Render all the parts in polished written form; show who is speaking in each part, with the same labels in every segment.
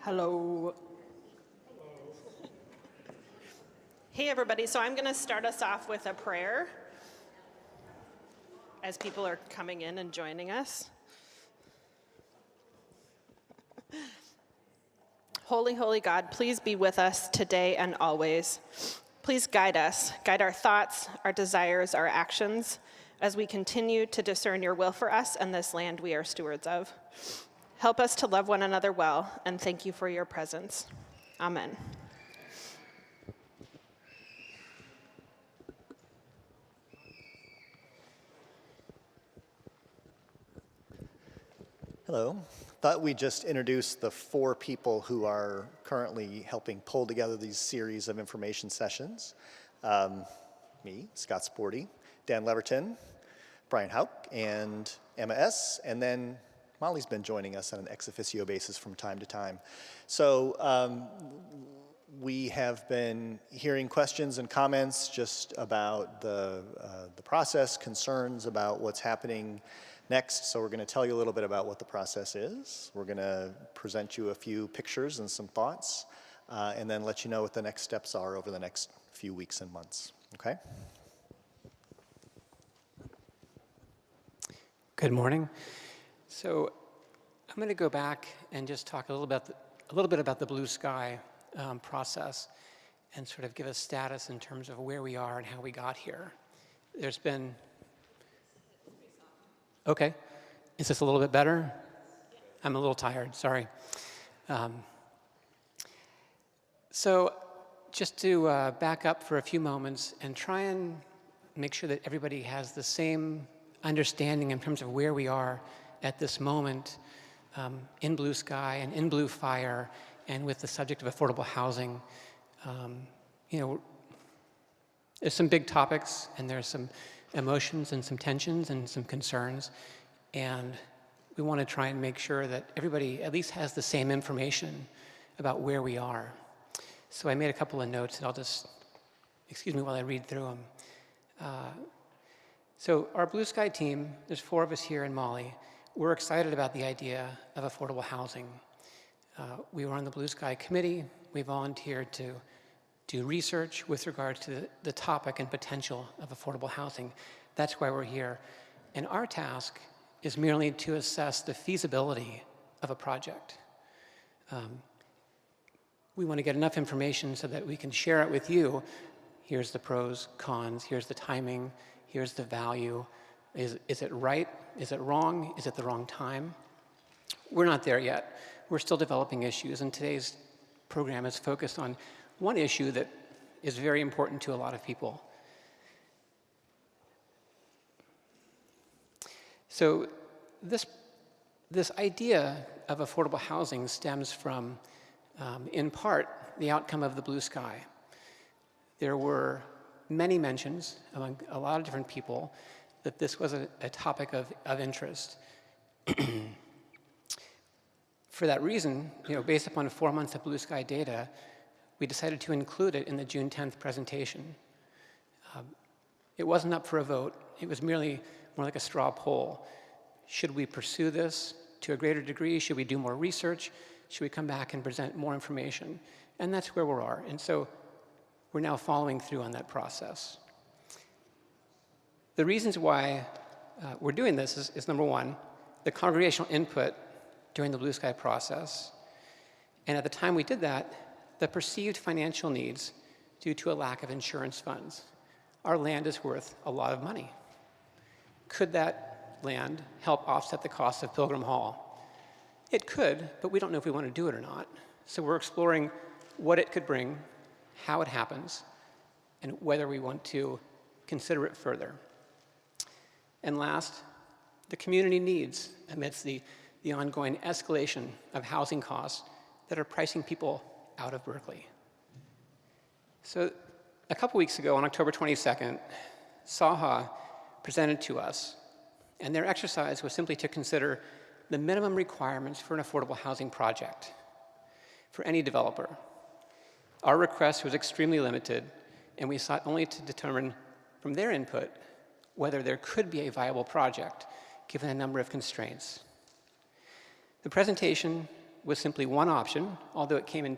Speaker 1: Hello. Hey, everybody. So I'm going to start us off with a prayer as people are coming in and joining us. Holy, holy God, please be with us today and always. Please guide us, guide our thoughts, our desires, our actions, as we continue to discern your will for us and this land we are stewards of. Help us to love one another well, and thank you for your presence. Amen.
Speaker 2: Hello. Thought we'd just introduce the 4 people who are currently helping pull together these series of information sessions. Me, Scott Sporty, Dan Leverton, Brian Hauk, and Emma S., and then Molly's been joining us on an ex officio basis from time to time. So we have been hearing questions and comments just about the process, concerns about what's happening next. So we're going to tell you a little bit about what the process is. We're going to present you a few pictures and some thoughts, and then let you know what the next steps are over the next few weeks and months. Okay?
Speaker 3: Good morning. So I'm going to go back and just talk a little bit about the Blue Sky process and sort of give a status in terms of where we are and how we got here. There's been... Okay. Is this a little bit better? I'm a little tired, sorry. So just to back up for a few moments and try and make sure that everybody has the same understanding in terms of where we are at this moment in Blue Sky and in Blue Fire and with the subject of affordable housing. There's some big topics and there's some emotions and some tensions and some concerns, and we want to try and make sure that everybody at least has the same information about where we are. So I made a couple of notes, and I'll just, excuse me while I read through them. So our Blue Sky team, there's 4 of us here in Molly. We're excited about the idea of affordable housing. We were on the Blue Sky committee. We volunteered to do research with regards to the topic and potential of affordable housing. That's why we're here. And our task is merely to assess the feasibility of a project. We want to get enough information so that we can share it with you. Here's the pros, cons, here's the timing, here's the value. Is it right? Is it wrong? Is it the wrong time? We're not there yet. We're still developing issues, and today's program is focused on one issue that is very important to a lot of people. So this idea of affordable housing stems from, in part, the outcome of the Blue Sky. There were many mentions among a lot of different people that this was a topic of interest. For that reason, based upon 4 months of Blue Sky data, we decided to include it in the June 10th presentation. It wasn't up for a vote. It was merely more like a straw poll. Should we pursue this to a greater degree? Should we do more research? Should we come back and present more information? And that's where we are. And so we're now following through on that process. The reasons why we're doing this is number one, the congregational input during the Blue Sky process. And at the time we did that, the perceived financial needs due to a lack of insurance funds. Our land is worth a lot of money. Could that land help offset the cost of Pilgrim Hall? It could, but we don't know if we want to do it or not. So we're exploring what it could bring, how it happens, and whether we want to consider it further. And last, the community needs amidst the ongoing escalation of housing costs that are pricing people out of Berkeley. So a couple weeks ago, on October 22nd, SAHA presented to us, and their exercise was simply to consider the minimum requirements for an affordable housing project for any developer. Our request was extremely limited, and we sought only to determine from their input whether there could be a viable project given a number of constraints. The presentation was simply one option, although it came in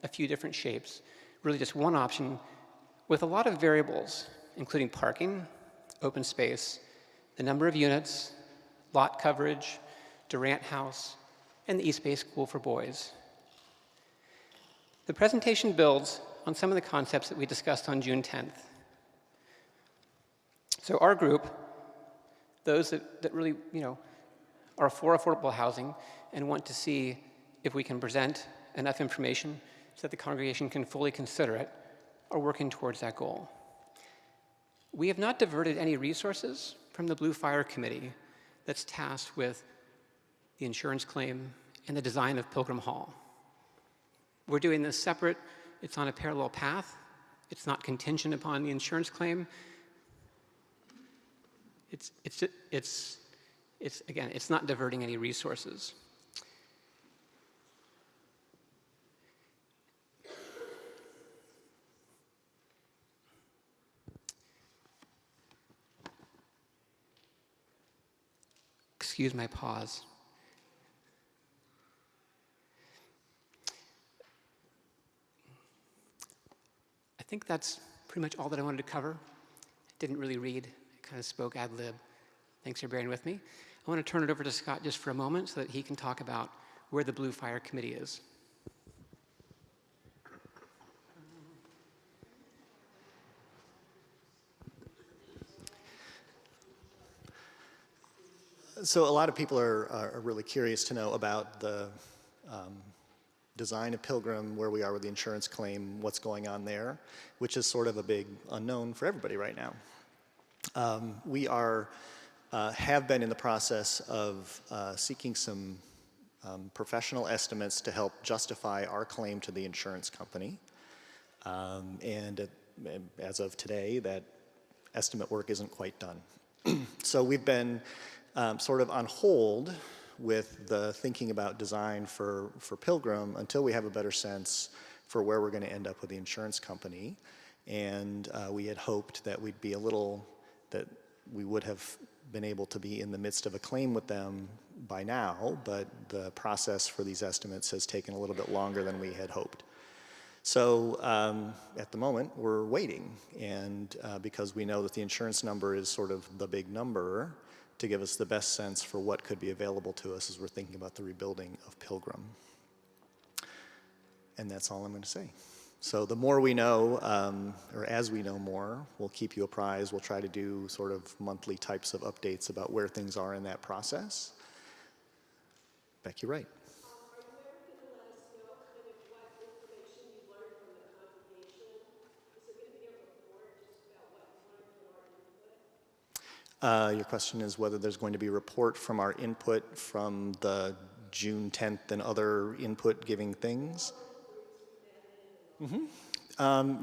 Speaker 3: a few different shapes, really just one option with a lot of variables, including parking, open space, the number of units, lot coverage, Durant House, and the East Bay School for Boys. The presentation builds on some of the concepts that we discussed on June 10th. So our group, those that really, are for affordable housing and want to see if we can present enough information so that the congregation can fully consider it, are working towards that goal. We have not diverted any resources from the Blue Fire Committee that's tasked with the insurance claim and the design of Pilgrim Hall. We're doing this separate. It's on a parallel path. It's not contingent upon the insurance claim. Again, it's not diverting any resources. Excuse my pause. I think that's pretty much all that I wanted to cover. I didn't really read. I kind of spoke ad lib. Thanks for bearing with me. I want to turn it over to Scott just for a moment so that he can talk about where the Blue Fire Committee is.
Speaker 2: So a lot of people are really curious to know about the design of Pilgrim, where we are with the insurance claim, what's going on there, which is sort of a big unknown for everybody right now. We have been in the process of seeking some professional estimates to help justify our claim to the insurance company. As of today, that estimate work isn't quite done. So we've been sort of on hold with the thinking about design for Pilgrim until we have a better sense for where we're going to end up with the insurance company. And we had hoped that that we would have been able to be in the midst of a claim with them by now, but the process for these estimates has taken a little bit longer than we had hoped. So at the moment, we're waiting, and because we know that the insurance number is sort of the big number to give us the best sense for what could be available to us as we're thinking about the rebuilding of Pilgrim. And that's all I'm going to say. So the more we know, or as we know more, we'll keep you apprised. We'll try to do sort of monthly types of updates about where things are in that process. Becky, right.
Speaker 4: Are you ever going to let us know kind of what information you learned from the congregation? Is there going to be a report just about what you learned from our input?
Speaker 2: Your question is whether there's going to be a report from our input from the June 10th and other input-giving things?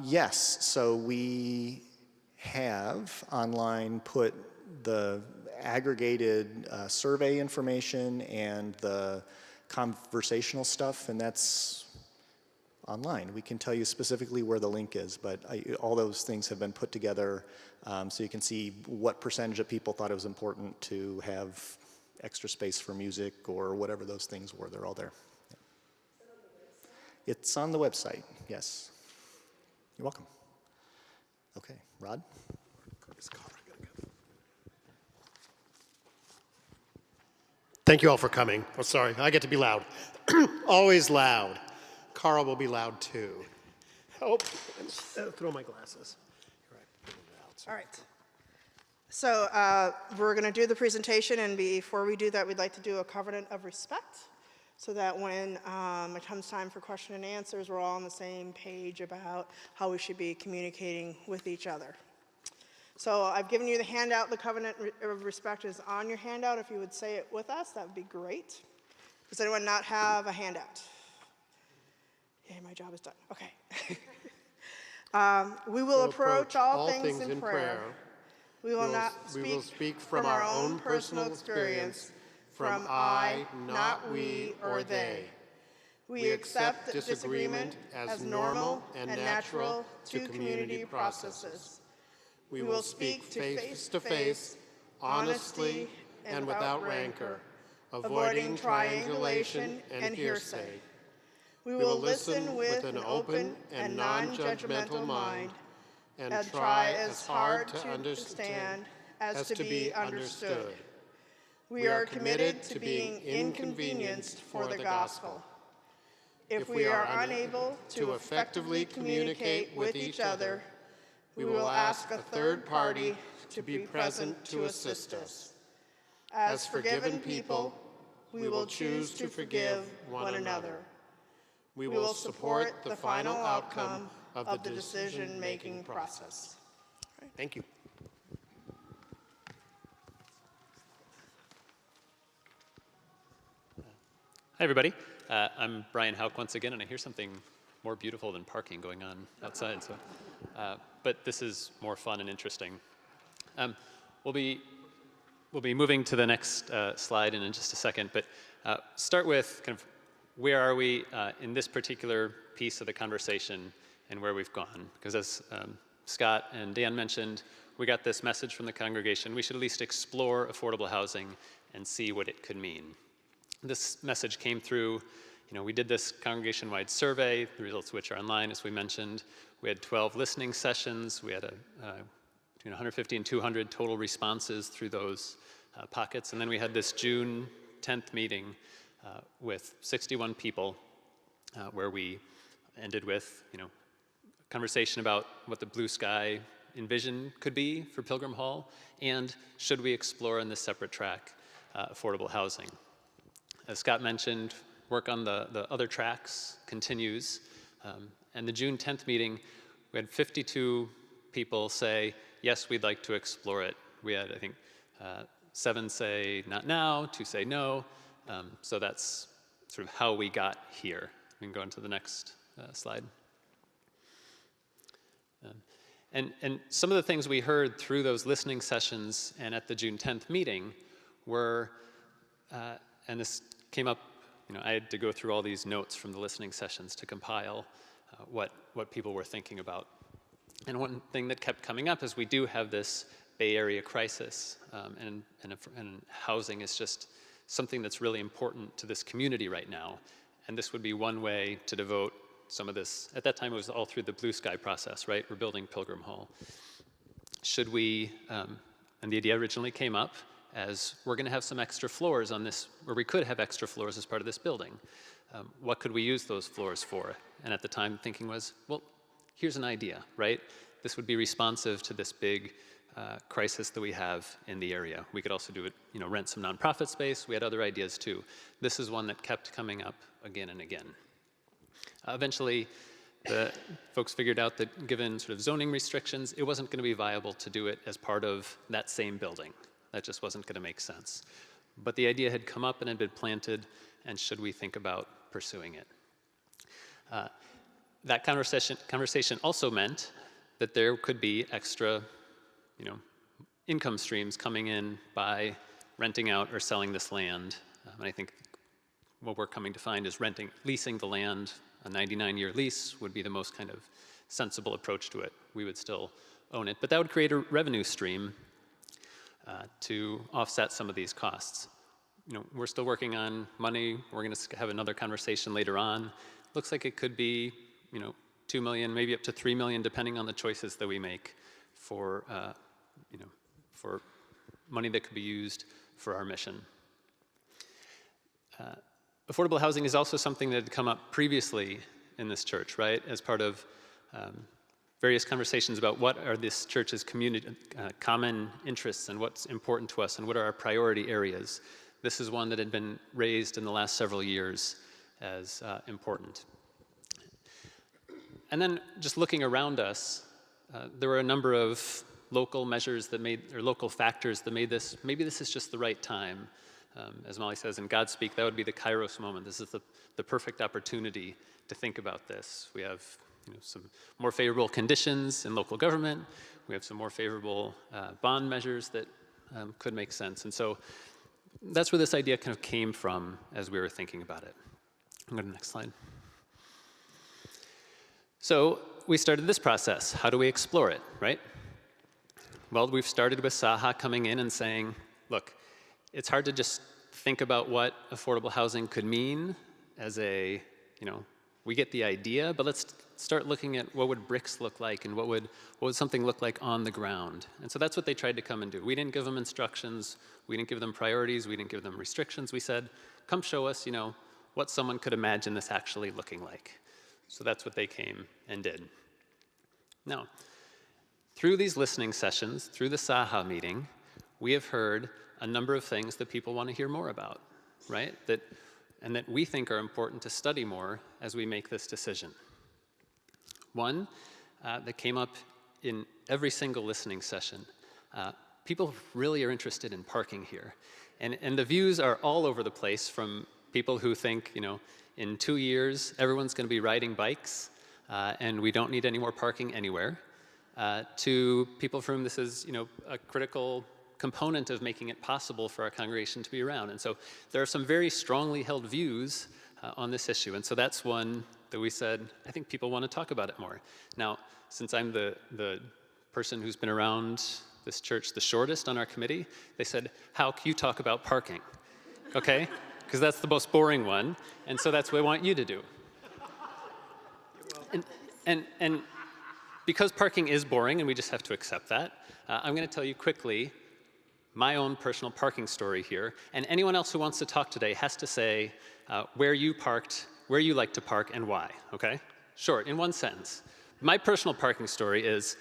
Speaker 2: Yes, so we have online put the aggregated survey information and the conversational stuff, and that's online. We can tell you specifically where the link is, but all those things have been put together so you can see what percentage of people thought it was important to have extra space for music or whatever those things were. They're all there. Yeah. It's on the website, yes. You're welcome. Okay, Rod?
Speaker 5: Thank you all for coming. Oh, sorry, I get to be loud. Always loud. Carl will be loud too. Oh, throw my glasses. You're right.
Speaker 4: All right. So we're going to do the presentation, and before we do that, we'd like to do a covenant of respect so that when it comes time for question and answers, we're all on the same page about how we should be communicating with each other. So I've given you the handout. The covenant of respect is on your handout. If you would say it with us, that would be great. Does anyone not have a handout? Yay, my job is done. Okay. We will approach all things in prayer. We will not speak from our own personal experience, from I, not we, or they. We accept disagreement as normal and natural to community processes. We will speak face to face, honestly, and without rancor,
Speaker 5: avoiding triangulation and hearsay. We will listen with an open and non-judgmental mind and try as hard to understand as to be understood. We are committed to being inconvenienced for the gospel. If we are unable to effectively communicate with each other, we will ask a third party to be present to assist us. As forgiven people, we will choose to forgive one another. We will support the final outcome of the decision-making process. Thank you.
Speaker 6: Hi, everybody. I'm Brian Hauk once again, and I hear something more beautiful than parking going on outside. But this is more fun and interesting. We'll be moving to the next slide in just a second, but start with kind of where are we in this particular piece of the conversation and where we've gone. Because as Scott and Dan mentioned, we got this message from the congregation. We should at least explore affordable housing and see what it could mean. This message came through, we did this congregation-wide survey, the results of which are online, as we mentioned. We had 12 listening sessions. We had between 150 and 200 total responses through those pockets. And then we had this June 10th meeting with 61 people where we ended with, a conversation about what the blue sky envision could be for Pilgrim Hall, and should we explore in this separate track affordable housing. As Scott mentioned, work on the other tracks continues. And the June 10th meeting, we had 52 people say, yes, we'd like to explore it. We had, I think, 7 say not now, 2 say no. So that's sort of how we got here. We can go into the next slide. And some of the things we heard through those listening sessions and at the June 10th meeting were, and this came up, I had to go through all these notes from the listening sessions to compile what people were thinking about. And one thing that kept coming up is we do have this Bay Area crisis, and housing is just something that's really important to this community right now. And this would be one way to devote some of this. At that time, it was all through the blue sky process, right? We're building Pilgrim Hall. Should we, and the idea originally came up as we're going to have some extra floors on this, or we could have extra floors as part of this building. What could we use those floors for? And at the time, thinking was, well, here's an idea, right? This would be responsive to this big crisis that we have in the area. We could also do it, rent some nonprofit space. We had other ideas too. This is one that kept coming up again and again. Eventually, the folks figured out that given sort of zoning restrictions, it wasn't going to be viable to do it as part of that same building. That just wasn't going to make sense. But the idea had come up and had been planted, and should we think about pursuing it? That conversation also meant that there could be extra, income streams coming in by renting out or selling this land. And I think what we're coming to find is leasing the land, a 99-year lease would be the most kind of sensible approach to it. We would still own it, but that would create a revenue stream to offset some of these costs. We're still working on money. We're going to have another conversation later on. Looks like it could be, 2 million, maybe up to 3 million, depending on the choices that we make for, for money that could be used for our mission. Affordable housing is also something that had come up previously in this church, right? As part of various conversations about what are this church's common interests and what's important to us and what are our priority areas. This is one that had been raised in the last several years as important. And then just looking around us, there were a number of local measures that local factors that made this, maybe this is just the right time. As Molly says in Godspeak, that would be the Kairos moment. This is the perfect opportunity to think about this. We have some more favorable conditions in local government. We have some more favorable bond measures that could make sense. And so that's where this idea kind of came from as we were thinking about it. I'll go to the next slide. So we started this process. How do we explore it, right? Well, we've started with Saha coming in and saying, look, it's hard to just think about what affordable housing could mean as a, we get the idea, but let's start looking at what would bricks look like and what would something look like on the ground. And so that's what they tried to come and do. We didn't give them instructions, we didn't give them priorities, we didn't give them restrictions. We said, come show us, what someone could imagine this actually looking like. So that's what they came and did. Now, through these listening sessions, through the Saha meeting, we have heard a number of things that people want to hear more about, right? And that we think are important to study more as we make this decision. One that came up in every single listening session, people really are interested in parking here. And the views are all over the place, from people who think, in 2 years, everyone's going to be riding bikes and we don't need any more parking anywhere, to people for whom this is, a critical component of making it possible for our congregation to be around. And so there are some very strongly held views on this issue. And so that's one that we said, I think people want to talk about it more. Now, since I'm the person who's been around this church the shortest on our committee, they said, how can you talk about parking? Okay? Because that's the most boring one. And so that's what I want you to do. And because parking is boring, and we just have to accept that, I'm going to tell you quickly my own personal parking story here. And anyone else who wants to talk today has to say where you parked, where you like to park, and why, okay? Short, in one sentence. My personal parking story is,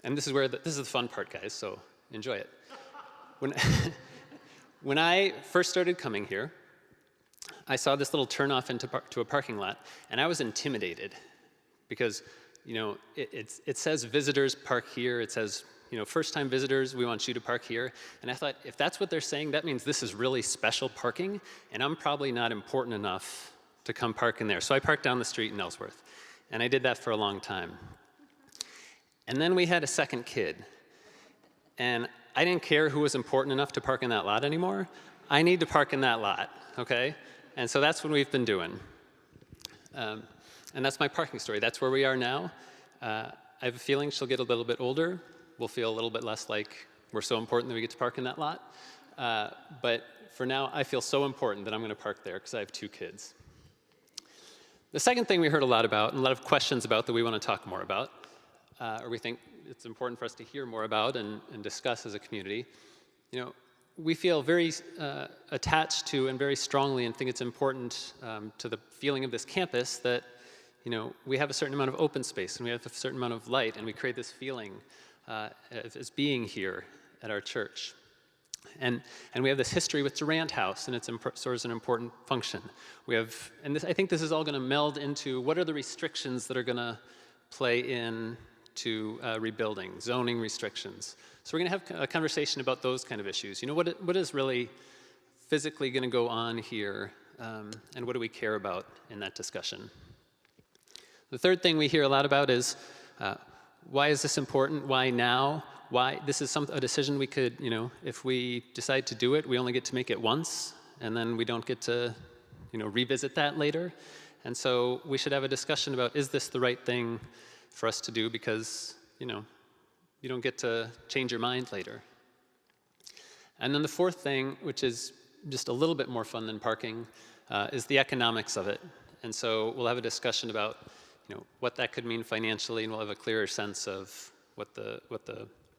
Speaker 6: and this is the fun part, guys, so enjoy it. When I first started coming here, I saw this little turnoff to a parking lot, and I was intimidated because, it says visitors park here. It says, first-time visitors, we want you to park here. And I thought, if that's what they're saying, that means this is really special parking, and I'm probably not important enough to come park in there. So I parked down the street in Ellsworth, and I did that for a long time. And then we had a second kid, and I didn't care who was important enough to park in that lot anymore. I need to park in that lot, okay? And so that's what we've been doing. And that's my parking story. That's where we are now. I have a feeling she'll get a little bit older. We'll feel a little bit less like we're so important that we get to park in that lot. But for now, I feel so important that I'm going to park there because I have 2 kids. The second thing we heard a lot about, and a lot of questions about, that we want to talk more about, or we think it's important for us to hear more about and discuss as a community, we feel very attached to and very strongly, and think it's important to the feeling of this campus that we have a certain amount of open space and we have a certain amount of light, and we create this feeling as being here at our church. And we have this history with Durant House, and it serves an important function. We have, I think this is all going to meld into what are the restrictions that are going to play in to rebuilding, zoning restrictions. So we're going to have a conversation about those kind of issues. What is really physically going to go on here, and what do we care about in that discussion? The third thing we hear a lot about is, why is this important? Why now? Why? This is a decision we could, if we decide to do it, we only get to make it once, and then we don't get to, revisit that later. And so we should have a discussion about, is this the right thing for us to do? Because, you don't get to change your mind later. And then the fourth thing, which is just a little bit more fun than parking, is the economics of it. And so we'll have a discussion about, what that could mean financially, and we'll have a clearer sense of what the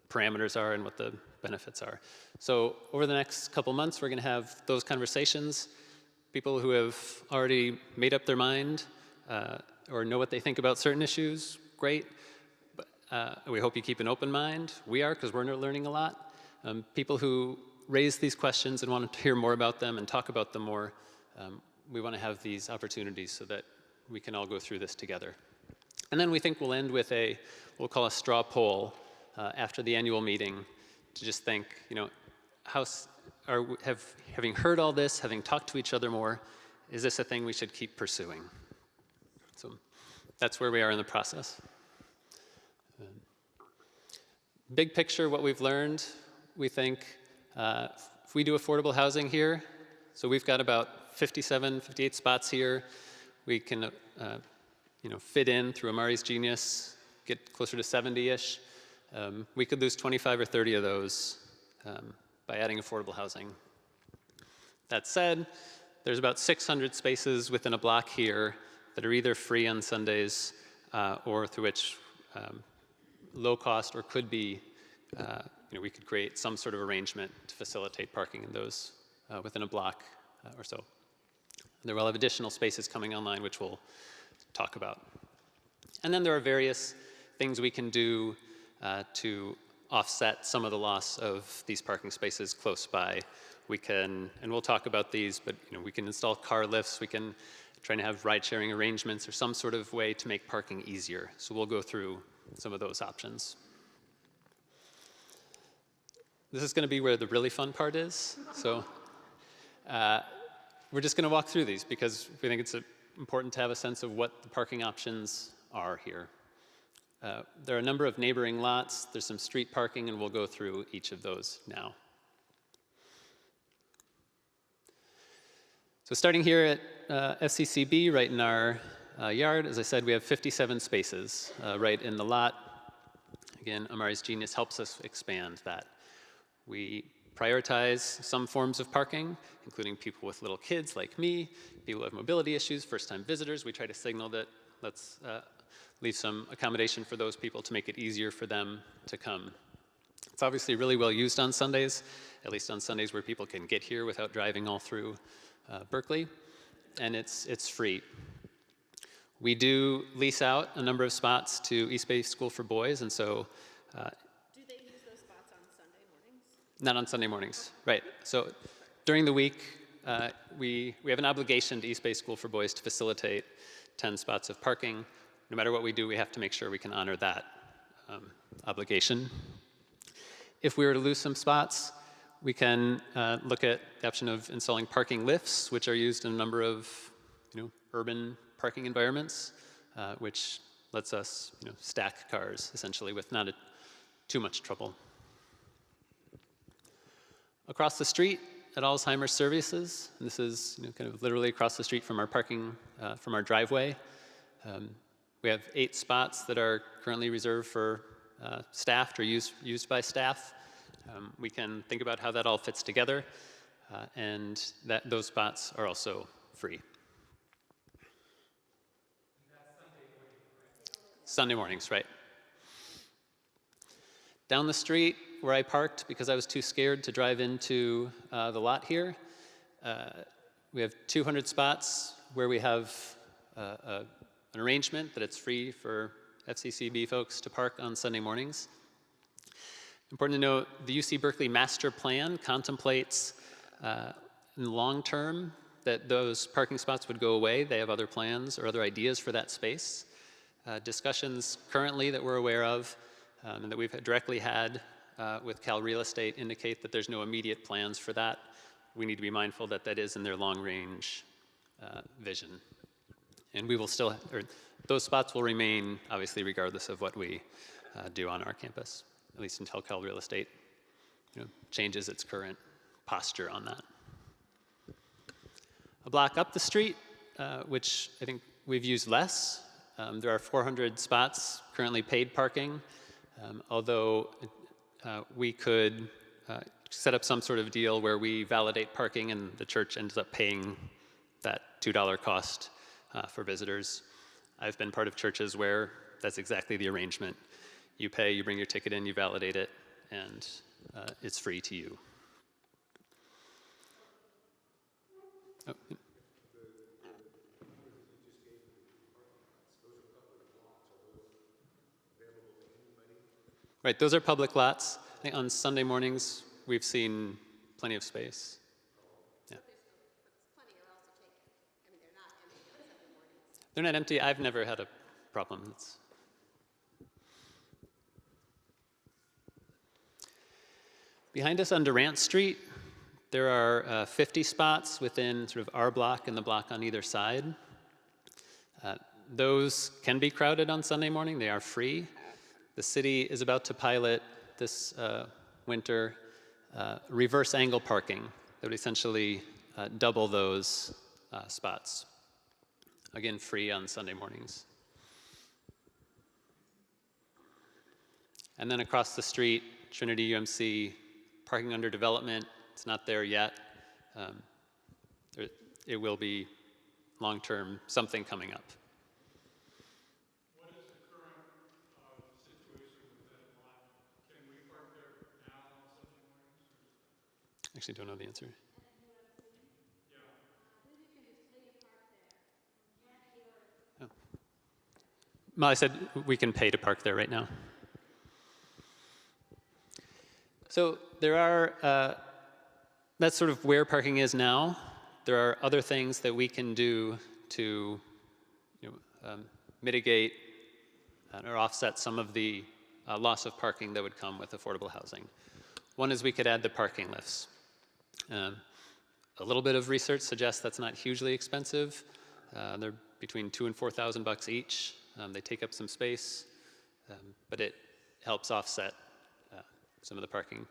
Speaker 6: parameters are and what the benefits are. So over the next couple months, we're going to have those conversations. People who have already made up their mind or know what they think about certain issues, great. But we hope you keep an open mind. We are, because we're learning a lot. People who raise these questions and want to hear more about them and talk about them more, we want to have these opportunities so that we can all go through this together. And then we think we'll end with we'll call a straw poll after the annual meeting to just think, having heard all this, having talked to each other more, is this a thing we should keep pursuing? So that's where we are in the process. Big picture, what we've learned, we think if we do affordable housing here, so we've got about 57, 58 spots here. We can fit in through Amari's genius, get closer to 70-ish. We could lose 25 or 30 of those by adding affordable housing. That said, there's about 600 spaces within a block here that are either free on Sundays or through which low cost or could be, we could create some sort of arrangement to facilitate parking in those within a block or so. There will have additional spaces coming online, which we'll talk about. And then there are various things we can do to offset some of the loss of these parking spaces close by. We can, and we'll talk about these, but we can install car lifts, we can try to have ride-sharing arrangements or some sort of way to make parking easier. So we'll go through some of those options. This is going to be where the really fun part is. So we're just going to walk through these because we think it's important to have a sense of what the parking options are here. There are a number of neighboring lots. There's some street parking, and we'll go through each of those now. So starting here at FCCB, right in our yard, as I said, we have 57 spaces right in the lot. Again, Amari's Genius helps us expand that. We prioritize some forms of parking, including people with little kids like me, people who have mobility issues, first-time visitors. We try to signal that let's leave some accommodation for those people to make it easier for them to come. It's obviously really well used on Sundays, at least on Sundays where people can get here without driving all through Berkeley, and it's free. We do lease out a number of spots to East Bay School for Boys, and so
Speaker 1: Do they use those spots on Sunday mornings?
Speaker 6: not on Sunday mornings, right. So during the week, we have an obligation to East Bay School for Boys to facilitate 10 spots of parking. No matter what we do, we have to make sure we can honor that obligation. If we were to lose some spots, we can look at the option of installing parking lifts, which are used in a number of urban parking environments, which lets us stack cars essentially with not too much trouble. Across the street at Alzheimer's Services, and this is kind of literally across the street from our parking, from our driveway. We have 8 spots that are currently reserved for staffed or used by staff. We can think about how that all fits together, and that those spots are also free. Sunday mornings, right. Down the street where I parked because I was too scared to drive into the lot here, we have 200 spots where we have an arrangement that it's free for FCCB folks to park on Sunday mornings. Important to note, the UC Berkeley Master Plan contemplates in the long term that those parking spots would go away. They have other plans or other ideas for that space. Discussions currently that we're aware of and that we've directly had with Cal Real Estate indicate that there's no immediate plans for that. We need to be mindful that that is in their long-range vision. And we will still, or those spots will remain, obviously, regardless of what we do on our campus, at least until Cal Real Estate changes its current posture on that. A block up the street, which I think we've used less. There are 400 spots currently paid parking, although we could set up some sort of deal where we validate parking and the church ends up paying that $2 cost for visitors. I've been part of churches where that's exactly the arrangement. You pay, you bring your ticket in, you validate it, and it's free to you. Oh. Right, those are public lots. I think on Sunday mornings, we've seen plenty of space. Yeah. They're not empty. I've never had a problem. Behind us on Durant Street, there are 50 spots within sort of our block and the block on either side. Those can be crowded on Sunday morning. They are free. The city is about to pilot this winter reverse angle parking that would essentially double those spots. Again, free on Sunday mornings. And then across the street, Trinity UMC, parking under development. It's not there yet. it will be long-term something coming up.
Speaker 7: What is the current situation with that lot? Can we park there now on Sunday mornings?
Speaker 6: Actually, don't know the answer. Oh. Molly said we can pay to park there right now. So there are, that's sort of where parking is now. There are other things that we can do to mitigate or offset some of the loss of parking that would come with affordable housing. One is we could add the parking lifts. A little bit of research suggests that's not hugely expensive. They're between $2,000 and $4,000 each. They take up some space, but it helps offset some of the parking.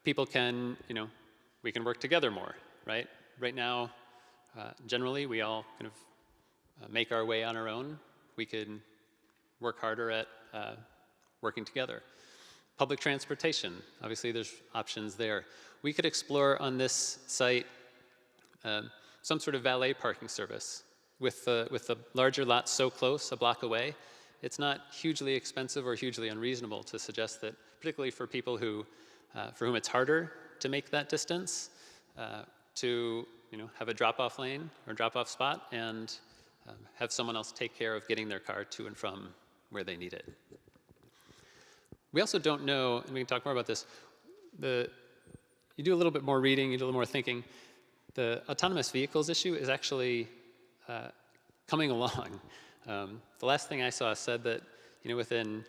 Speaker 6: People can, we can work together more, right? Right now, generally, we all kind of make our way on our own. We can work harder at working together. Public transportation, obviously there's options there. We could explore on this site some sort of valet parking service. With the larger lots so close, a block away, it's not hugely expensive or hugely unreasonable to suggest that, particularly for people who, for whom it's harder to make that distance, to have a drop-off lane or drop-off spot and have someone else take care of getting their car to and from where they need it. We also don't know, and we can talk more about this, you do a little bit more reading, you do a little more thinking, the autonomous vehicles issue is actually coming along. The last thing I saw said that, within,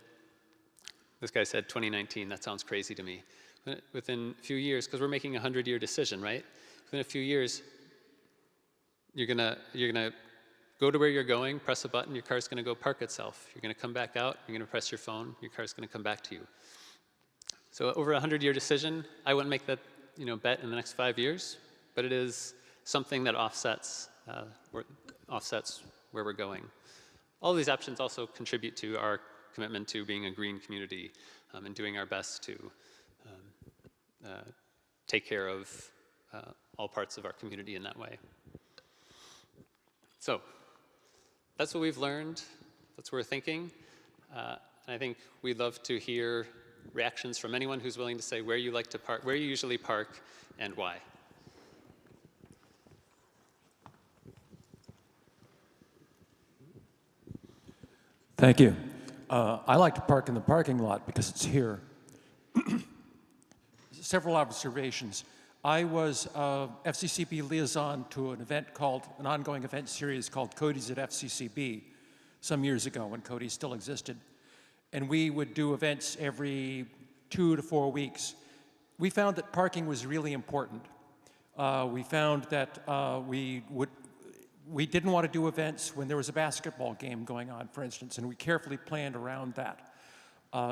Speaker 6: this guy said 2019, that sounds crazy to me. Within a few years, because we're making a 100-year decision, right? Within a few years, you're gonna go to where you're going, press a button, your car's gonna go park itself. You're gonna come back out, you're gonna press your phone, your car's gonna come back to you. So over a 100-year decision, I wouldn't make that bet in the next 5 years, but it is something that offsets where we're going. All of these options also contribute to our commitment to being a green community and doing our best to take care of all parts of our community in that way. So that's what we've learned. That's what we're thinking. And I think we'd love to hear reactions from anyone who's willing to say where you like to park, where you usually park, and why.
Speaker 8: Thank you. I like to park in the parking lot because it's here. Several observations. I was FCCB liaison to an ongoing event series called Cody's at FCCB some years ago when Cody still existed. And we would do events every 2 to 4 weeks. We found that parking was really important. We found that we didn't want to do events when there was a basketball game going on, for instance, and we carefully planned around that.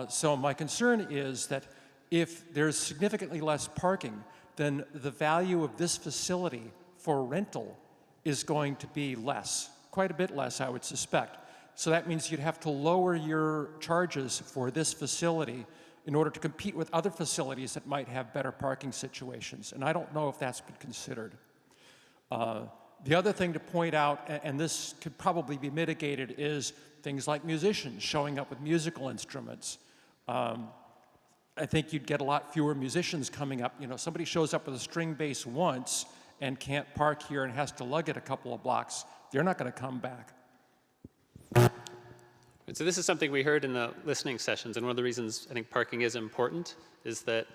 Speaker 8: So my concern is that if there's significantly less parking, then the value of this facility for rental is going to be less, quite a bit less, I would suspect. So that means you'd have to lower your charges for this facility in order to compete with other facilities that might have better parking situations. And I don't know if that's been considered. The other thing to point out, and this could probably be mitigated, is things like musicians showing up with musical instruments. I think you'd get a lot fewer musicians coming up. Somebody shows up with a string bass once and can't park here and has to lug it a couple of blocks. They're not going to come back.
Speaker 6: So this is something we heard in the listening sessions, and one of the reasons I think parking is important is that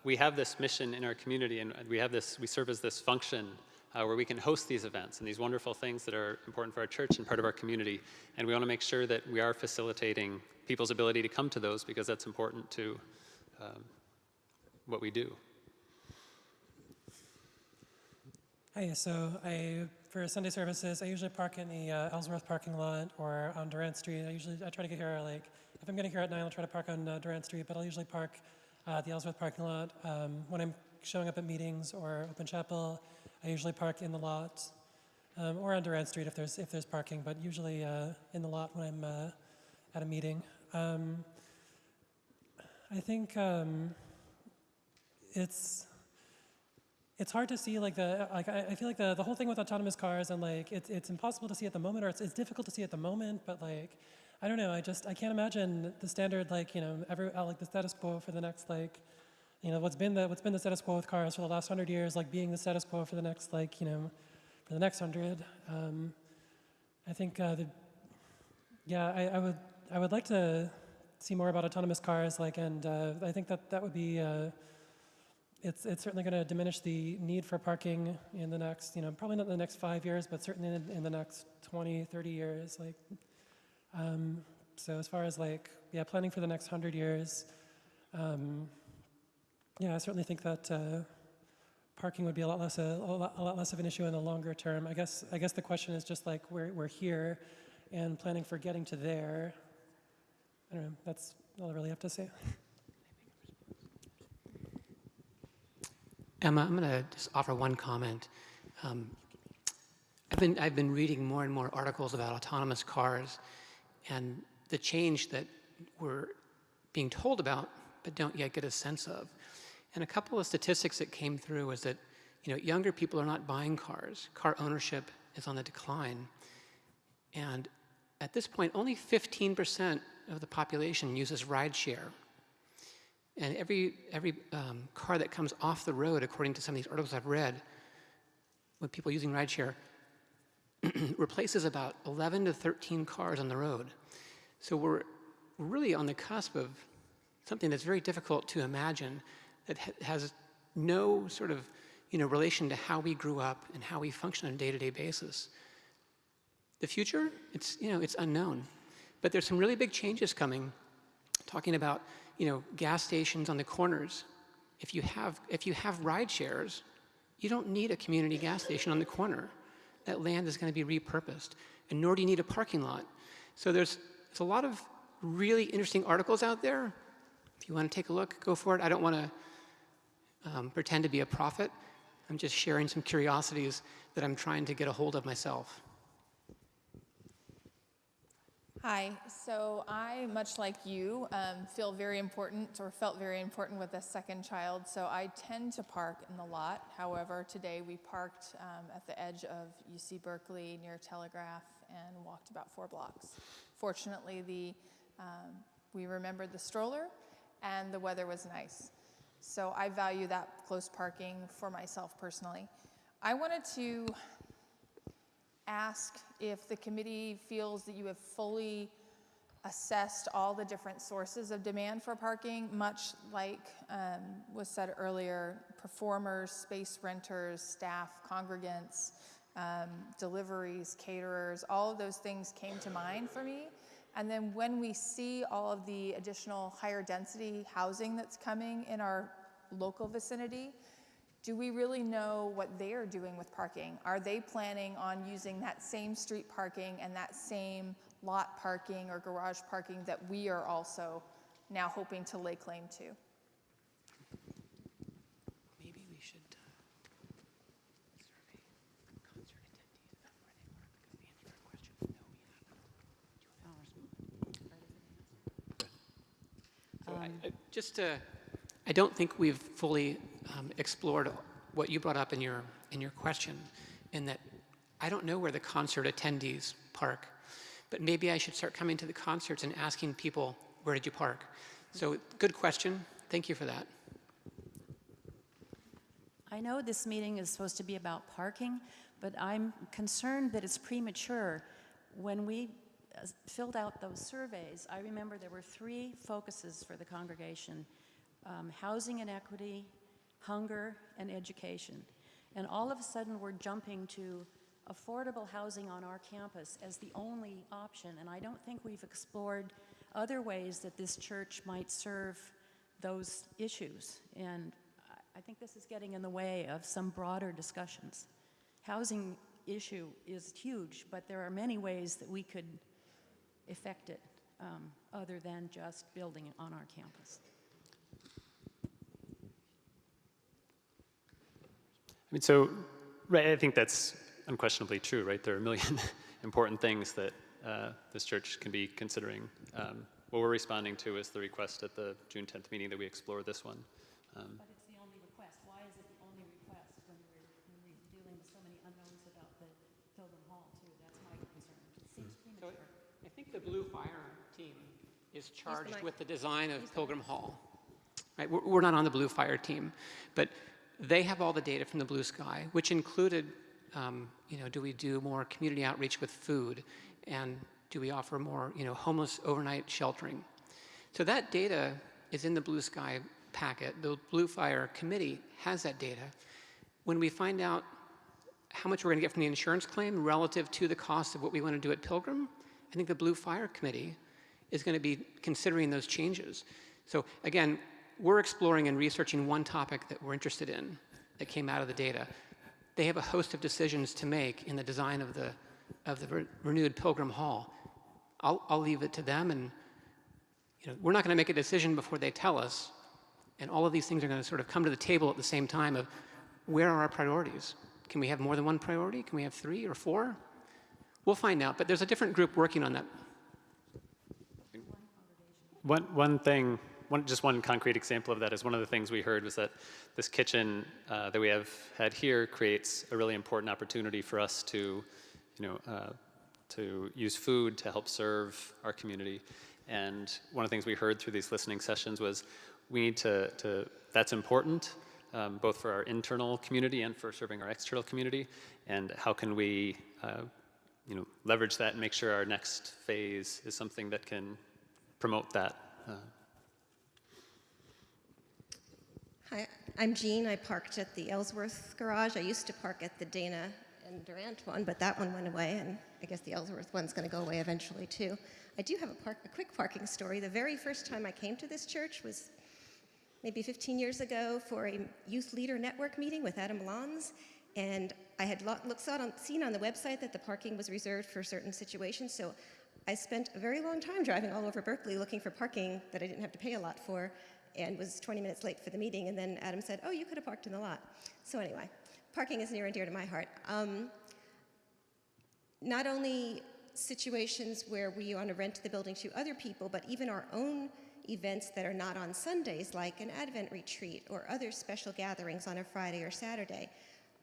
Speaker 6: we have this mission in our community, and we serve as this function where we can host these events and these wonderful things that are important for our church and part of our community. And we want to make sure that we are facilitating people's ability to come to those because that's important to what we do.
Speaker 9: Hi, so for Sunday services, I usually park in the Ellsworth parking lot or on Durant Street. I try to get here, if I'm getting here at 9, I'll try to park on Durant Street, but I'll usually park at the Ellsworth parking lot. When I'm showing up at meetings or open chapel, I usually park in the lot or on Durant Street if there's parking, but usually in the lot when I'm at a meeting. I think it's it's hard to see like I feel like the whole thing with autonomous cars and like it's impossible to see at the moment, or it's difficult to see at the moment, but like I don't know, I can't imagine the standard like, you know, like the status quo for the next like, you know, what's been the status quo with cars for the last 100 years, like being the status quo for the next like, you know, for the next 100. I think I would like to see more about autonomous cars, like, and I think that would be it's certainly going to diminish the need for parking in the next, you know, probably not in the next 5 years, but certainly in the next 20, 30 years. Like, so as far as like, yeah, planning for the next 100 years, yeah, I certainly think that parking would be a lot less of an issue in the longer term. I guess the question is just like we're here and planning for getting to there. I don't know. That's all I really have to say.
Speaker 3: Emma, I'm going to just offer one comment. I've been reading more and more articles about autonomous cars and the change that we're being told about but don't yet get a sense of. And a couple of statistics that came through was that, you know, younger people are not buying cars. Car ownership is on the decline. And at this point, only 15% of the population uses rideshare. And every car that comes off the road, according to some of these articles I've read, with people using rideshare, replaces about 11 to 13 cars on the road. So we're really on the cusp of something that's very difficult to imagine, that has no sort of, you know, relation to how we grew up and how we function on a day-to-day basis. The future, it's unknown. But there's some really big changes coming, talking about, you know, gas stations on the corners. If you have ride shares, you don't need a community gas station on the corner. That land is going to be repurposed, and nor do you need a parking lot. So there's a lot of really interesting articles out there. If you want to take a look, go for it. I don't want to pretend to be a prophet. I'm just sharing some curiosities that I'm trying to get a hold of myself.
Speaker 10: Hi, so I, much like you, felt very important with a second child, so I tend to park in the lot. However, today we parked at the edge of UC Berkeley near Telegraph and walked about 4 blocks. Fortunately, we remembered the stroller and the weather was nice. So I value that close parking for myself personally. I wanted to ask if the committee feels that you have fully assessed all the different sources of demand for parking, much like was said earlier, performers, space renters, staff, congregants, deliveries, caterers, all of those things came to mind for me. And then when we see all of the additional higher density housing that's coming in our local vicinity, do we really know what they are doing with parking? Are they planning on using that same street parking and that same lot parking or garage parking that we are also now hoping to lay claim to?
Speaker 3: Maybe we should survey concert attendees about where they park, because the answer to our question is no, we haven't. I don't think we've fully explored what you brought up in your question, in that I don't know where the concert attendees park, but maybe I should start coming to the concerts and asking people, where did you park? So good question. Thank you for that.
Speaker 11: I know this meeting is supposed to be about parking, but I'm concerned that it's premature. When we filled out those surveys, I remember there were 3 focuses for the congregation: housing inequity, hunger, and education. And all of a sudden we're jumping to affordable housing on our campus as the only option, and I don't think we've explored other ways that this church might serve those issues. And I think this is getting in the way of some broader discussions. Housing issue is huge, but there are many ways that we could affect it other than just building it on our campus.
Speaker 6: I mean, so, right, I think that's unquestionably true, right? There are a million important things that this church can be considering. What we're responding to is the request at the June 10th meeting that we explore this one.
Speaker 11: But it's the only request. Why is it the only request when
Speaker 3: So I think the Blue Fire team is charged with the design of Pilgrim Hall. Right? We're not on the Blue Fire team, but they have all the data from the Blue Sky, which included, do we do more community outreach with food, and do we offer more, homeless overnight sheltering? So that data is in the Blue Sky packet. The Blue Fire committee has that data. When we find out how much we're going to get from the insurance claim relative to the cost of what we want to do at Pilgrim, I think the Blue Fire committee is going to be considering those changes. So again, we're exploring and researching one topic that we're interested in that came out of the data. They have a host of decisions to make in the design of the renewed Pilgrim Hall. I'll leave it to them, and we're not going to make a decision before they tell us, and all of these things are going to sort of come to the table at the same time of where are our priorities? Can we have more than one priority? Can we have 3 or 4? We'll find out, but there's a different group working on that.
Speaker 6: Just one concrete example of that is one of the things we heard was that this kitchen that we have had here creates a really important opportunity for us to use food to help serve our community. And one of the things we heard through these listening sessions was we need that's important, both for our internal community and for serving our external community. And how can we, leverage that and make sure our next phase is something that can promote that.
Speaker 12: Hi, I'm Jean. I parked at the Ellsworth garage. I used to park at the Dana and Durant one, but that one went away, and I guess the Ellsworth one's going to go away eventually too. I do have a quick parking story. The very first time I came to this church was maybe 15 years ago for a youth leader network meeting with Adam Lons, and I had seen on the website that the parking was reserved for certain situations, so I spent a very long time driving all over Berkeley looking for parking that I didn't have to pay a lot for, and was 20 minutes late for the meeting, and then Adam said, oh, you could have parked in the lot. So anyway, parking is near and dear to my heart. Not only situations where we want to rent the building to other people, but even our own events that are not on Sundays, like an Advent retreat or other special gatherings on a Friday or Saturday.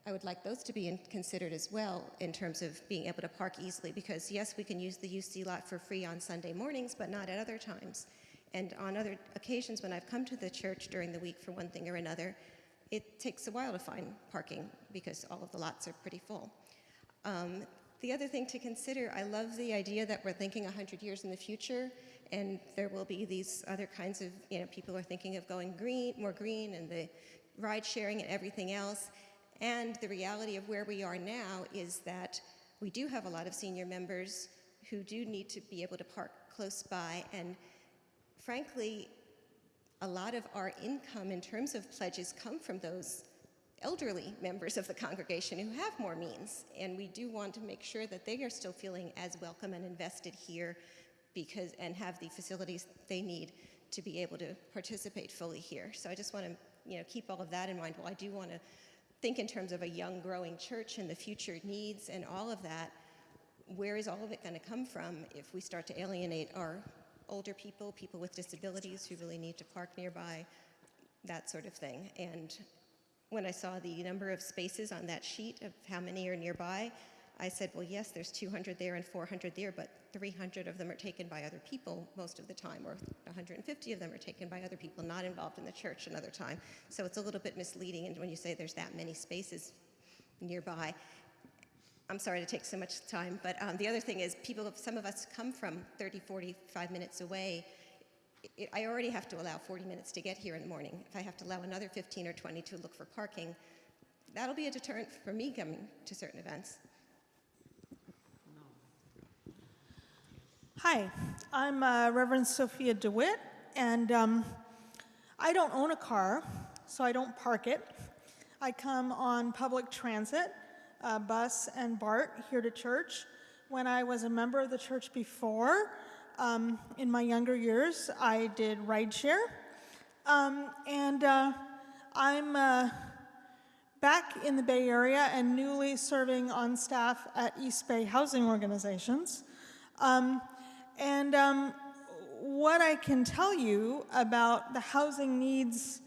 Speaker 12: I would like those to be considered as well in terms of being able to park easily, because yes, we can use the UC lot for free on Sunday mornings, but not at other times. And on other occasions when I've come to the church during the week for one thing or another, it takes a while to find parking because all of the lots are pretty full. The other thing to consider, I love the idea that we're thinking 100 years in the future, and there will be these other kinds of, people are thinking of going more green, and the ride sharing and everything else. And the reality of where we are now is that we do have a lot of senior members who do need to be able to park close by, and frankly, a lot of our income in terms of pledges come from those elderly members of the congregation who have more means, and we do want to make sure that they are still feeling as welcome and invested here and have the facilities they need to be able to participate fully here. So I just want to keep all of that in mind. While I do want to think in terms of a young growing church and the future needs and all of that, where is all of it going to come from if we start to alienate our older people, people with disabilities who really need to park nearby, that sort of thing. And when I saw the number of spaces on that sheet of how many are nearby, I said, well, yes, there's 200 there and 400 there, but 300 of them are taken by other people most of the time, or 150 of them are taken by other people not involved in the church another time. So it's a little bit misleading when you say there's that many spaces nearby. I'm sorry to take so much time, but the other thing is some of us come from 30, 45 minutes away. I already have to allow 40 minutes to get here in the morning. If I have to allow another 15 or 20 to look for parking, that'll be a deterrent for me coming to certain events.
Speaker 13: Hi, I'm Reverend Sophia DeWitt, and I don't own a car, so I don't park it. I come on public transit, bus and BART here to church. When I was a member of the church before, in my younger years, I did rideshare, and I'm back in the Bay Area and newly serving on staff at East Bay Housing Organizations. What I can tell you about the housing needs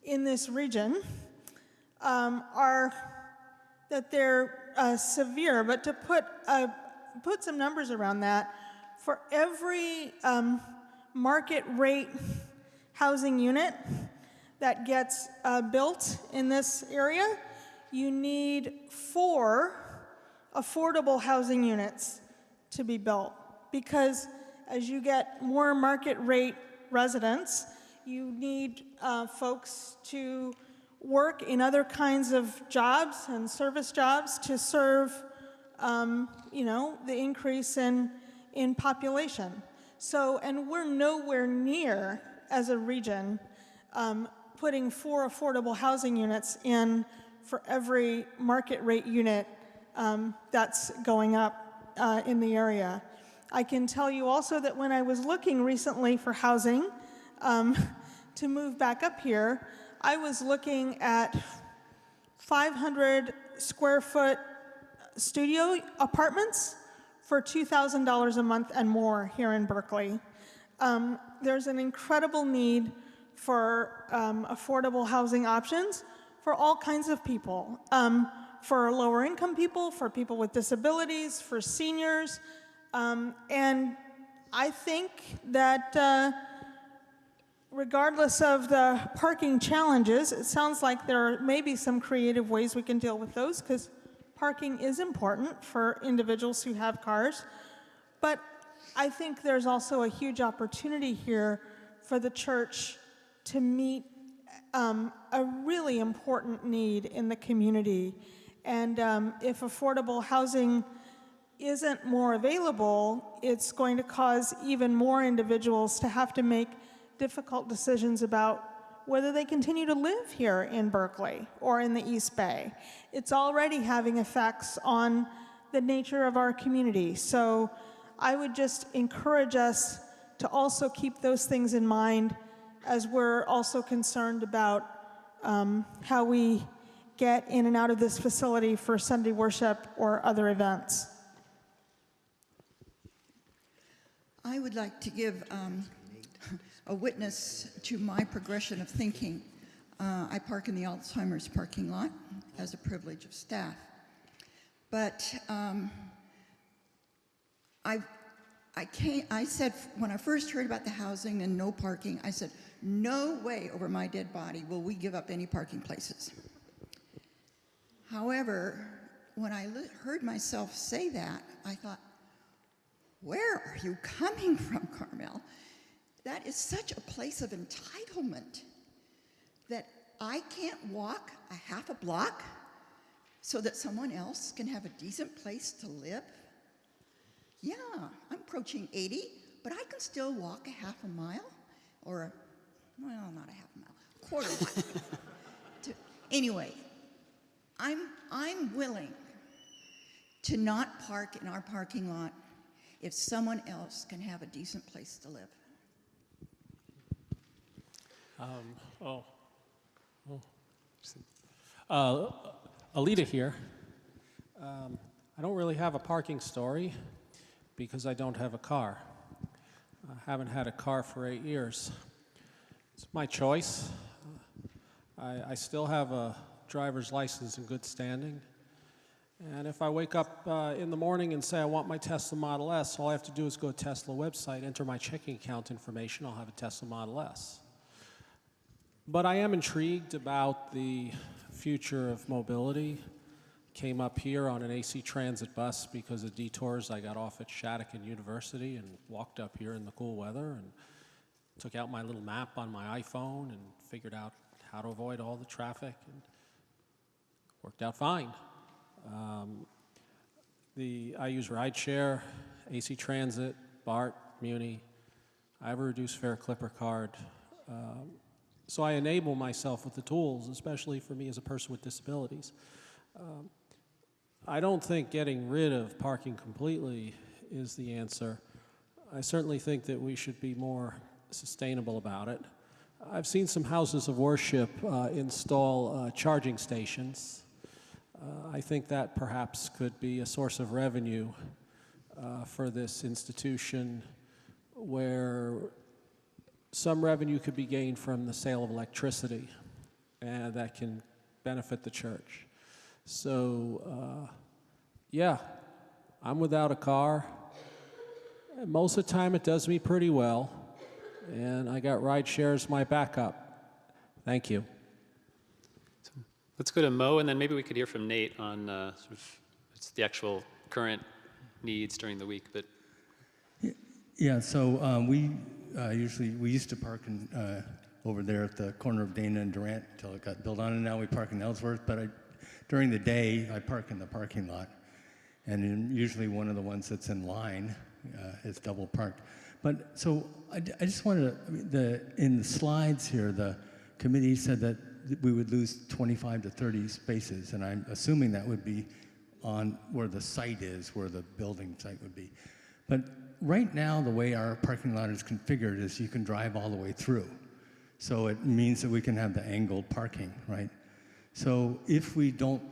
Speaker 13: in this region are that they're severe, but to put put some numbers around that. For every market rate housing unit that gets built in this area, you need 4 affordable housing units to be built. Because as you get more market rate residents, you need folks to work in other kinds of jobs and service jobs to serve, the increase in population. So, and we're nowhere near, as a region, putting 4 affordable housing units in for every market rate unit that's going up in the area. I can tell you also that when I was looking recently for housing to move back up here, I was looking at 500 square foot studio apartments for $2,000 a month and more here in Berkeley. There's an incredible need for affordable housing options for all kinds of people, for lower income people, for people with disabilities, for seniors, and I think that regardless of the parking challenges, it sounds like there may be some creative ways we can deal with those, because parking is important for individuals who have cars. But I think there's also a huge opportunity here for the church to meet a really important need in the community. And if affordable housing isn't more available, it's going to cause even more individuals to have to make difficult decisions about whether they continue to live here in Berkeley or in the East Bay. It's already having effects on the nature of our community. So I would just encourage us to also keep those things in mind as we're also concerned about how we get in and out of this facility for Sunday worship or other events.
Speaker 14: I would like to give a witness to my progression of thinking. I park in the Alzheimer's parking lot as a privilege of staff. But I said, when I first heard about the housing and no parking, I said, no way over my dead body will we give up any parking places. However, when I heard myself say that, I thought, where are you coming from, Carmel? That is such a place of entitlement that I can't walk a half a block so that someone else can have a decent place to live. Yeah, I'm approaching 80, but I can still walk a half a mile or, well, not a half a mile, quarter mile. Anyway, I'm willing to not park in our parking lot if someone else can have a decent place to live.
Speaker 15: Alita here. I don't really have a parking story because I don't have a car. I haven't had a car for 8 years. It's my choice. I still have a driver's license in good standing. And if I wake up in the morning and say I want my Tesla Model S, all I have to do is go to Tesla website, enter my checking account information, I'll have a Tesla Model S. But I am intrigued about the future of mobility. Came up here on an AC Transit bus because of detours. I got off at Shattuck University and walked up here in the cool weather and took out my little map on my iPhone and figured out how to avoid all the traffic, and worked out fine. I use rideshare, AC Transit, BART, Muni. I have a reduced fare Clipper card. So I enable myself with the tools, especially for me as a person with disabilities. I don't think getting rid of parking completely is the answer. I certainly think that we should be more sustainable about it. I've seen some houses of worship install charging stations. I think that perhaps could be a source of revenue for this institution, where some revenue could be gained from the sale of electricity, and that can benefit the church. So, yeah, I'm without a car. And most of the time it does me pretty well. And I got rideshare as my backup. Thank you.
Speaker 6: Let's go to Mo, and then maybe we could hear from Nate on sort of it's the actual current needs during the week. But
Speaker 16: yeah, so we used to park in, over there at the corner of Dana and Durant until it got built on, and now we park in Ellsworth. But during the day, I park in the parking lot, and usually one of the ones that's in line is double parked. But so I just wanted to, in the slides here, the committee said that we would lose 25 to 30 spaces, and I'm assuming that would be on where the site is, where the building site would be. But right now, the way our parking lot is configured is you can drive all the way through. So it means that we can have the angled parking, right? So if we don't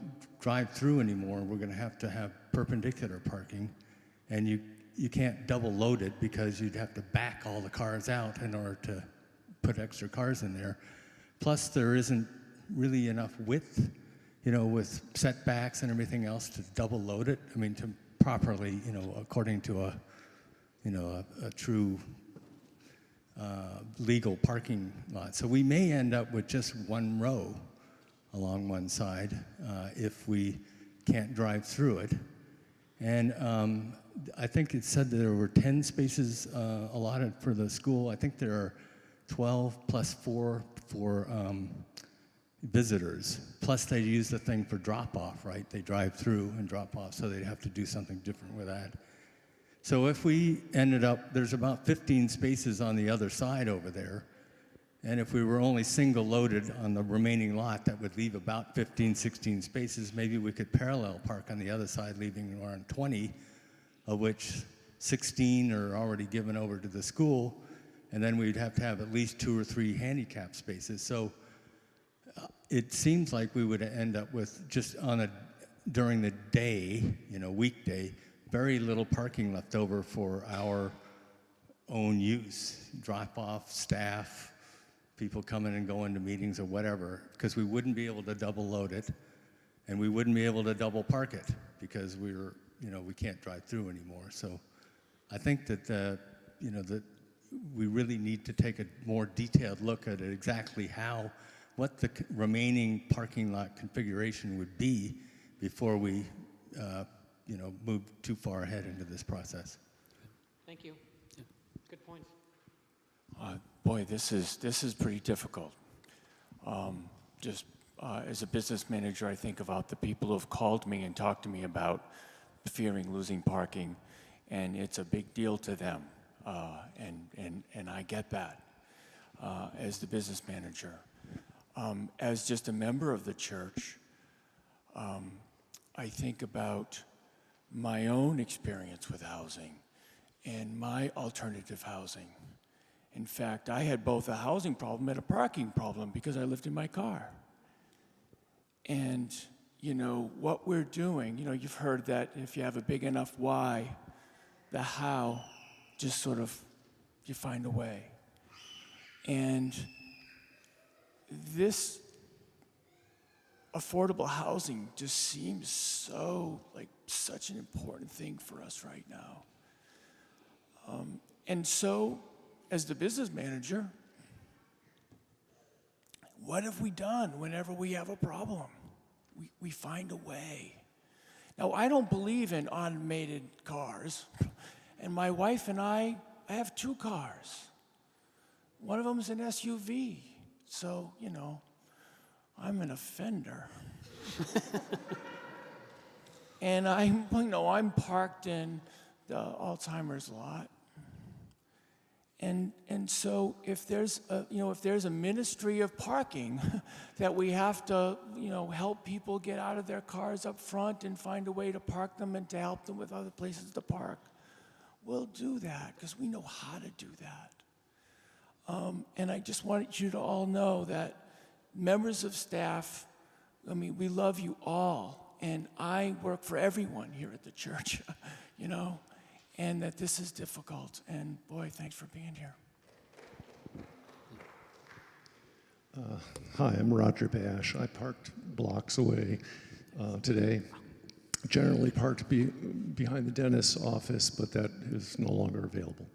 Speaker 16: drive through anymore, we're going to have perpendicular parking, and you can't double load it because you'd have to back all the cars out in order to put extra cars in there. Plus, there isn't really enough width, with setbacks and everything else to double load it. I mean, to properly, according to a true legal parking lot. So we may end up with just one row along one side if we can't drive through it. And I think it said that there were 10 spaces allotted for the school. I think there are 12 plus 4 for visitors. Plus they use the thing for drop-off, right? They drive through and drop off, so they'd have to do something different with that. So if we ended up, there's about 15 spaces on the other side over there, and if we were only single-loaded on the remaining lot, that would leave about 15, 16 spaces. Maybe we could parallel park on the other side, leaving around 20, of which 16 are already given over to the school, and then we'd have to have at least 2 or 3 handicap spaces. So it seems like we would end up with just during the day, weekday, very little parking left over for our own use, drop off, staff, people coming and going to meetings or whatever, because we wouldn't be able to double load it, and we wouldn't be able to double park it because we can't drive through anymore. So I think that that we really need to take a more detailed look at exactly what the remaining parking lot configuration would be before we move too far ahead into this process.
Speaker 3: Thank you. Yeah. Good points.
Speaker 17: Boy, this is pretty difficult. As a business manager, I think about the people who have called me and talked to me about fearing losing parking, and it's a big deal to them, and I get that as the business manager. As just a member of the church, I think about my own experience with housing and my alternative housing. In fact, I had both a housing problem and a parking problem because I lived in my car. And, what we're doing, you've heard that if you have a big enough why, the how, just sort of, you find a way. And this affordable housing just seems such an important thing for us right now. And so, as the business manager, what have we done whenever we have a problem? We find a way. Now, I don't believe in automated cars, and my wife and I have 2 cars. One of them is an SUV, so, I'm an offender. And I'm parked in the Alzheimer's lot. And so if there's a ministry of parking that we have to, help people get out of their cars up front and find a way to park them and to help them with other places to park, we'll do that because we know how to do that. And I just want you to all know that members of staff, we love you all, and I work for everyone here at the church, and that this is difficult. And boy, thanks for being here.
Speaker 18: Hi, I'm Roger Bash. I parked blocks away today. generally parked behind the dentist's office, but that is no longer available.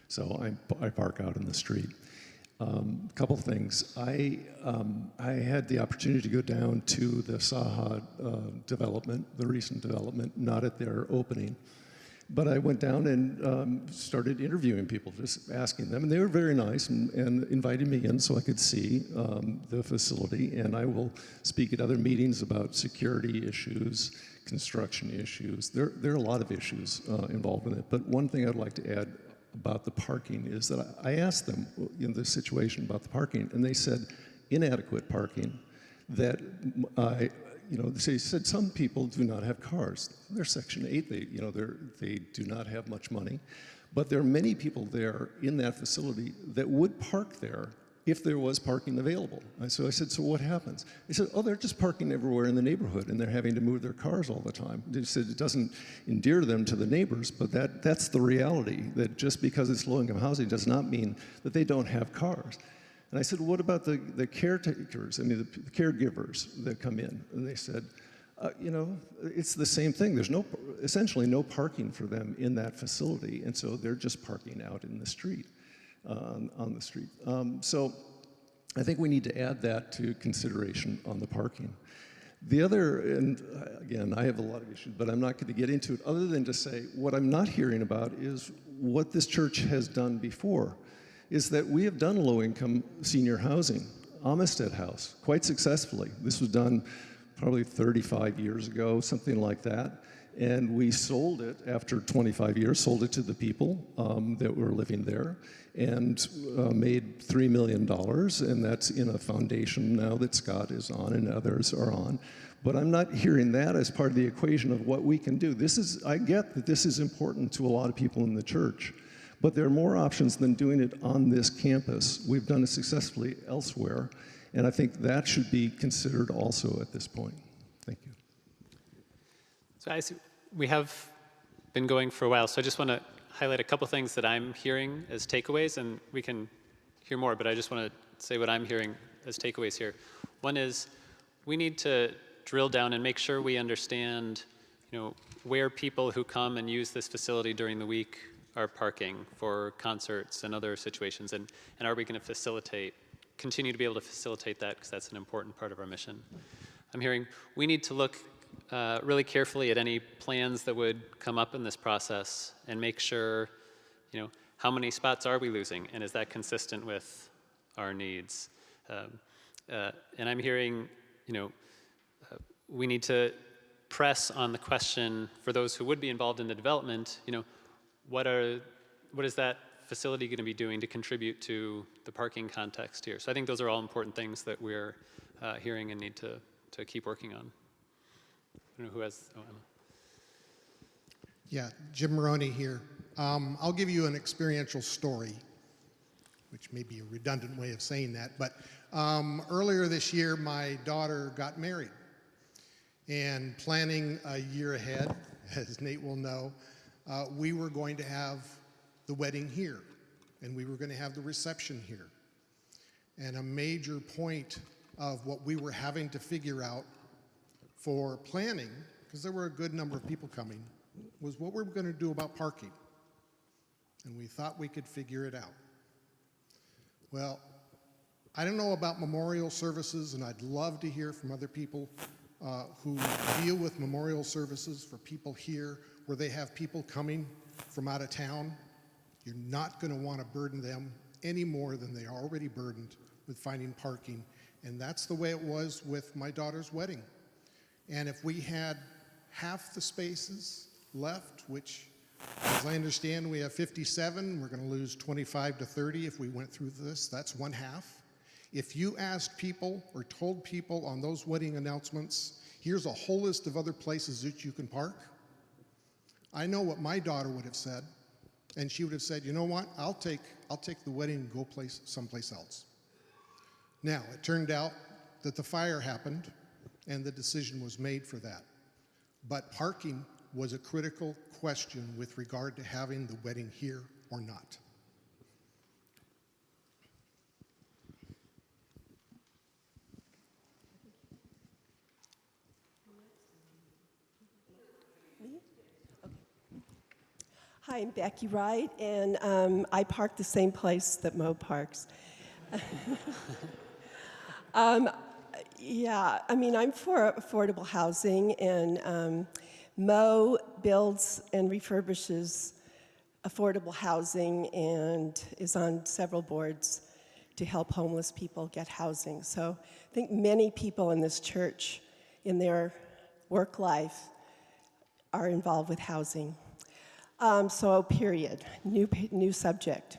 Speaker 18: So I park out in the street. Couple things. I had the opportunity to go down to the Saha development, the recent development, not at their opening. But I went down and started interviewing people, just asking them. And they were very nice and invited me in so I could see the facility. And I will speak at other meetings about security issues, construction issues. There are a lot of issues involved in it. But one thing I'd like to add about the parking is that I asked them in this situation about the parking, and they said inadequate parking, that they said some people do not have cars. They're Section 8, they do not have much money, but there are many people there in that facility that would park there if there was parking available. And so I said, so what happens? They said, oh, they're just parking everywhere in the neighborhood and they're having to move their cars all the time. They said it doesn't endear them to the neighbors, but that's the reality, that just because it's low-income housing does not mean that they don't have cars. And I said, what about the caretakers, the caregivers that come in? And they said, it's the same thing. There's essentially no parking for them in that facility, and so they're just parking out in the street. On the street. So I think we need to add that to consideration on the parking. The other, and again, I have a lot of issues, but I'm not going to get into it other than to say what I'm not hearing about is what this church has done before, is that we have done low-income senior housing, Amistad House, quite successfully. This was done probably 35 years ago, something like that. And we sold it after 25 years, sold it to the people that were living there, and made $3 million, and that's in a foundation now that Scott is on and others are on. But I'm not hearing that as part of the equation of what we can do. I get that this is important to a lot of people in the church, but there are more options than doing it on this campus. We've done it successfully elsewhere, and I think that should be considered also at this point. Thank you.
Speaker 6: So I see we have been going for a while, so I just want to highlight a couple things that I'm hearing as takeaways, and we can hear more, but I just want to say what I'm hearing as takeaways here. One is we need to drill down and make sure we understand, where people who come and use this facility during the week are parking for concerts and other situations, and are we going to continue to be able to facilitate that, because that's an important part of our mission. I'm hearing we need to look really carefully at any plans that would come up in this process and make sure, how many spots are we losing, and is that consistent with our needs? And I'm hearing, we need to press on the question for those who would be involved in the development, what is that facility going to be doing to contribute to the parking context here? So I think those are all important things that we're hearing and need to keep working on. I don't know who has, Emma.
Speaker 5: Yeah, Jim Maroney here. I'll give you an experiential story, which may be a redundant way of saying that, but earlier this year, my daughter got married. And planning a year ahead, as Nate will know, we were going to have the wedding here, and we were going to have the reception here. And a major point of what we were having to figure out for planning, because there were a good number of people coming, was what we were going to do about parking. And we thought we could figure it out. Well, I don't know about memorial services, and I'd love to hear from other people who deal with memorial services for people here, where they have people coming from out of town. You're not going to want to burden them any more than they are already burdened with finding parking. And that's the way it was with my daughter's wedding. And if we had half the spaces left, which, as I understand, we have 57, we're going to lose 25 to 30 if we went through this. That's one half. If you asked people or told people on those wedding announcements, here's a whole list of other places that you can park, I know what my daughter would have said, and she would have said, you know what, I'll take the wedding and go someplace else. Now, it turned out that the fire happened, and the decision was made for that. But parking was a critical question with regard to having the wedding here or not.
Speaker 19: Hi, I'm Becky Wright, and I park the same place that Mo parks. Yeah, I mean, I'm for affordable housing, and Mo builds and refurbishes affordable housing and is on several boards to help homeless people get housing. So I think many people in this church, in their work life, are involved with housing. So period, new subject.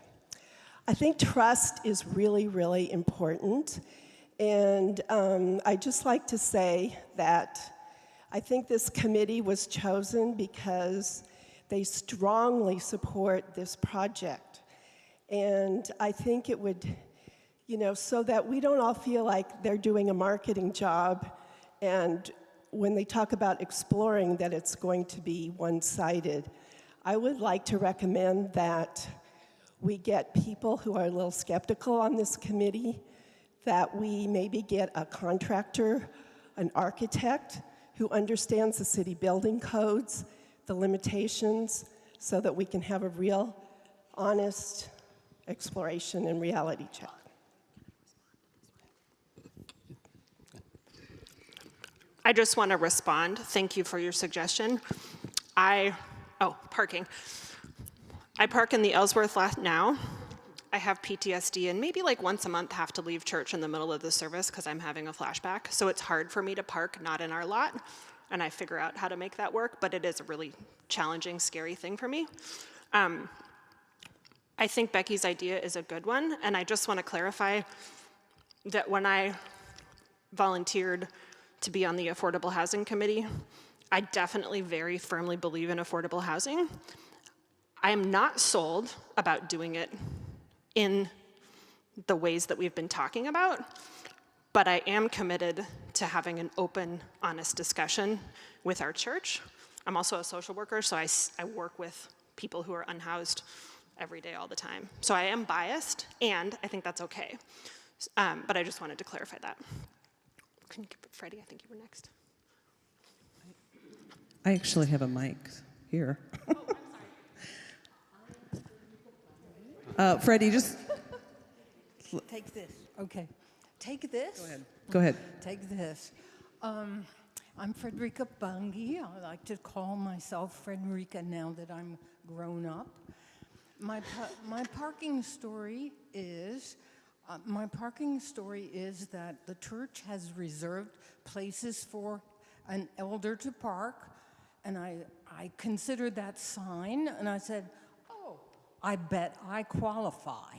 Speaker 19: I think trust is really, really important. And I'd just like to say that I think this committee was chosen because they strongly support this project. And I think it would, you know, so that we don't all feel like they're doing a marketing job, and when they talk about exploring that it's going to be one-sided. I would like to recommend that we get people who are a little skeptical on this committee, that we maybe get a contractor, an architect who understands the city building codes, the limitations, so that we can have a real, honest exploration and reality check.
Speaker 1: I just want to respond. Thank you for your suggestion. Parking. I park in the Ellsworth lot now. I have PTSD and maybe like once a month have to leave church in the middle of the service because I'm having a flashback. So it's hard for me to park not in our lot, and I figure out how to make that work, but it is a really challenging, scary thing for me. I think Becky's idea is a good one, and I just want to clarify that when I volunteered to be on the Affordable Housing Committee, I definitely very firmly believe in affordable housing. I am not sold about doing it in the ways that we've been talking about, but I am committed to having an open, honest discussion with our church. I'm also a social worker, so I work with people who are unhoused every day, all the time. So I am biased, and I think that's okay. But I just wanted to clarify that. Can you give it, Freddie? I think you were next.
Speaker 20: I actually have a mic here. Freddie, just...
Speaker 21: Take this. Okay. Take this.
Speaker 20: Go ahead. Go ahead.
Speaker 21: Take this. I'm Frederica Bungie. I like to call myself Frederica now that I'm grown up. My parking story is that the church has reserved places for an elder to park, and I considered that sign, and I said, oh, I bet I qualify.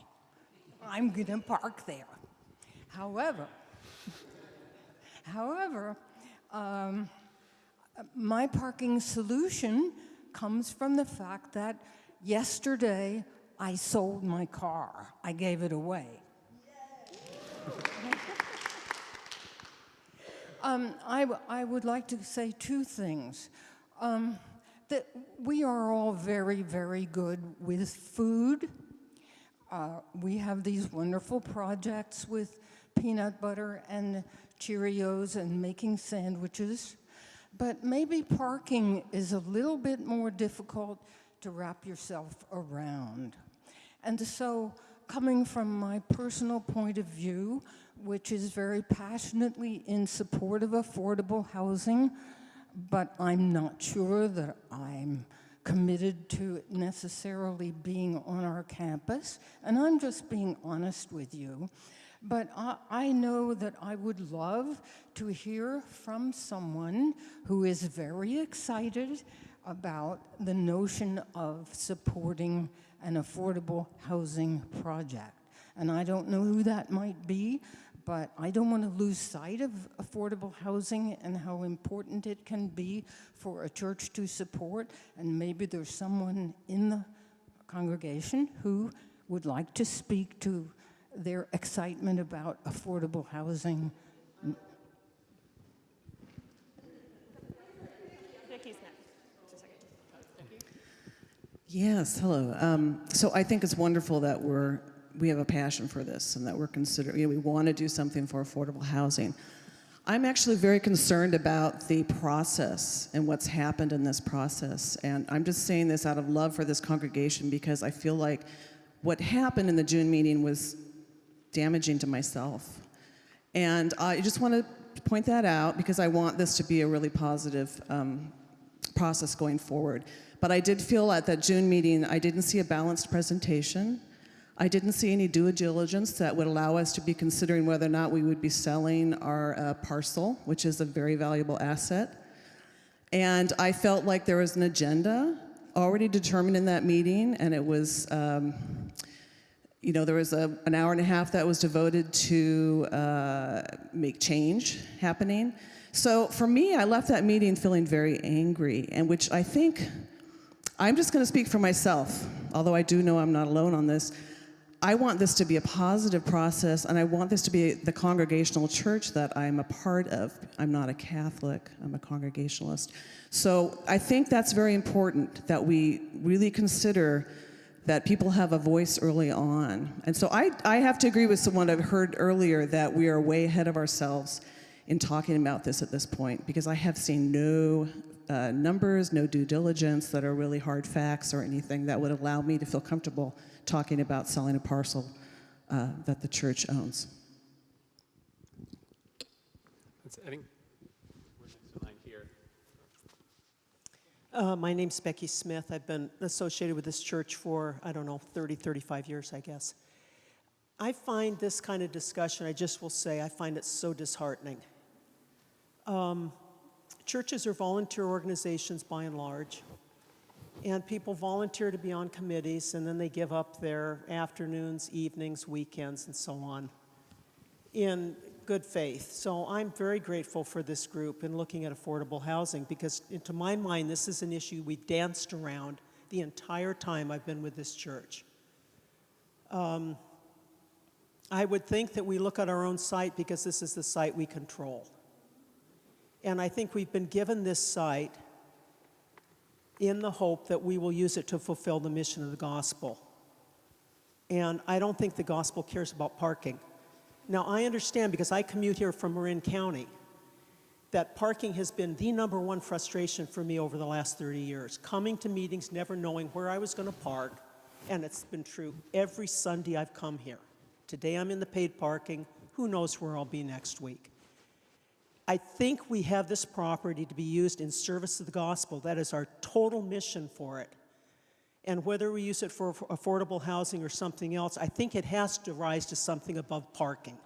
Speaker 21: I'm gonna park there. However, my parking solution comes from the fact that yesterday I sold my car. I gave it away. I would like to say two things. That we are all very, very good with food. We have these wonderful projects with peanut butter and Cheerios and making sandwiches. But maybe parking is a little bit more difficult to wrap yourself around. And so, coming from my personal point of view, which is very passionately in support of affordable housing, but I'm not sure that I'm committed to it necessarily being on our campus, and I'm just being honest with you. But I know that I would love to hear from someone who is very excited about the notion of supporting an affordable housing project. And I don't know who that might be, but I don't want to lose sight of affordable housing and how important it can be for a church to support. And maybe there's someone in the congregation who would like to speak to their excitement about affordable housing.
Speaker 20: Yes, hello. So I think it's wonderful that we have a passion for this and that we're considering, we want to do something for affordable housing. I'm actually very concerned about the process and what's happened in this process. And I'm just saying this out of love for this congregation because I feel like what happened in the June meeting was damaging to myself. And I just want to point that out because I want this to be a really positive process going forward. But I did feel at that June meeting, I didn't see a balanced presentation. I didn't see any due diligence that would allow us to be considering whether or not we would be selling our parcel, which is a very valuable asset. And I felt like there was an agenda already determined in that meeting, and it was, there was an hour and a half that was devoted to make change happening. So for me, I left that meeting feeling very angry, and which I think, I'm just going to speak for myself, although I do know I'm not alone on this. I want this to be a positive process, and I want this to be the congregational church that I'm a part of. I'm not a Catholic, I'm a Congregationalist. So I think that's very important that we really consider that people have a voice early on. And so I have to agree with someone I've heard earlier that we are way ahead of ourselves in talking about this at this point, because I have seen no numbers, no due diligence that are really hard facts or anything that would allow me to feel comfortable talking about selling a parcel that the church owns.
Speaker 6: I think we're next in line here.
Speaker 2: My name's Becky Smith. I've been associated with this church for, 30, 35 years, I guess. I find this kind of discussion, I just will say, I find it so disheartening. Churches are volunteer organizations by and large, and people volunteer to be on committees, and then they give up their afternoons, evenings, weekends, and so on in good faith. So I'm very grateful for this group in looking at affordable housing, because to my mind, this is an issue we've danced around the entire time I've been with this church. I would think that we look at our own site because this is the site we control. And I think we've been given this site in the hope that we will use it to fulfill the mission of the gospel. And I don't think the gospel cares about parking. Now, I understand, because I commute here from Marin County, that parking has been the #1 frustration for me over the last 30 years. Coming to meetings, never knowing where I was going to park, and it's been true every Sunday I've come here. Today I'm in the paid parking. Who knows where I'll be next week? I think we have this property to be used in service of the gospel. That is our total mission for it. And whether we use it for affordable housing or something else, I think it has to rise to something above parking.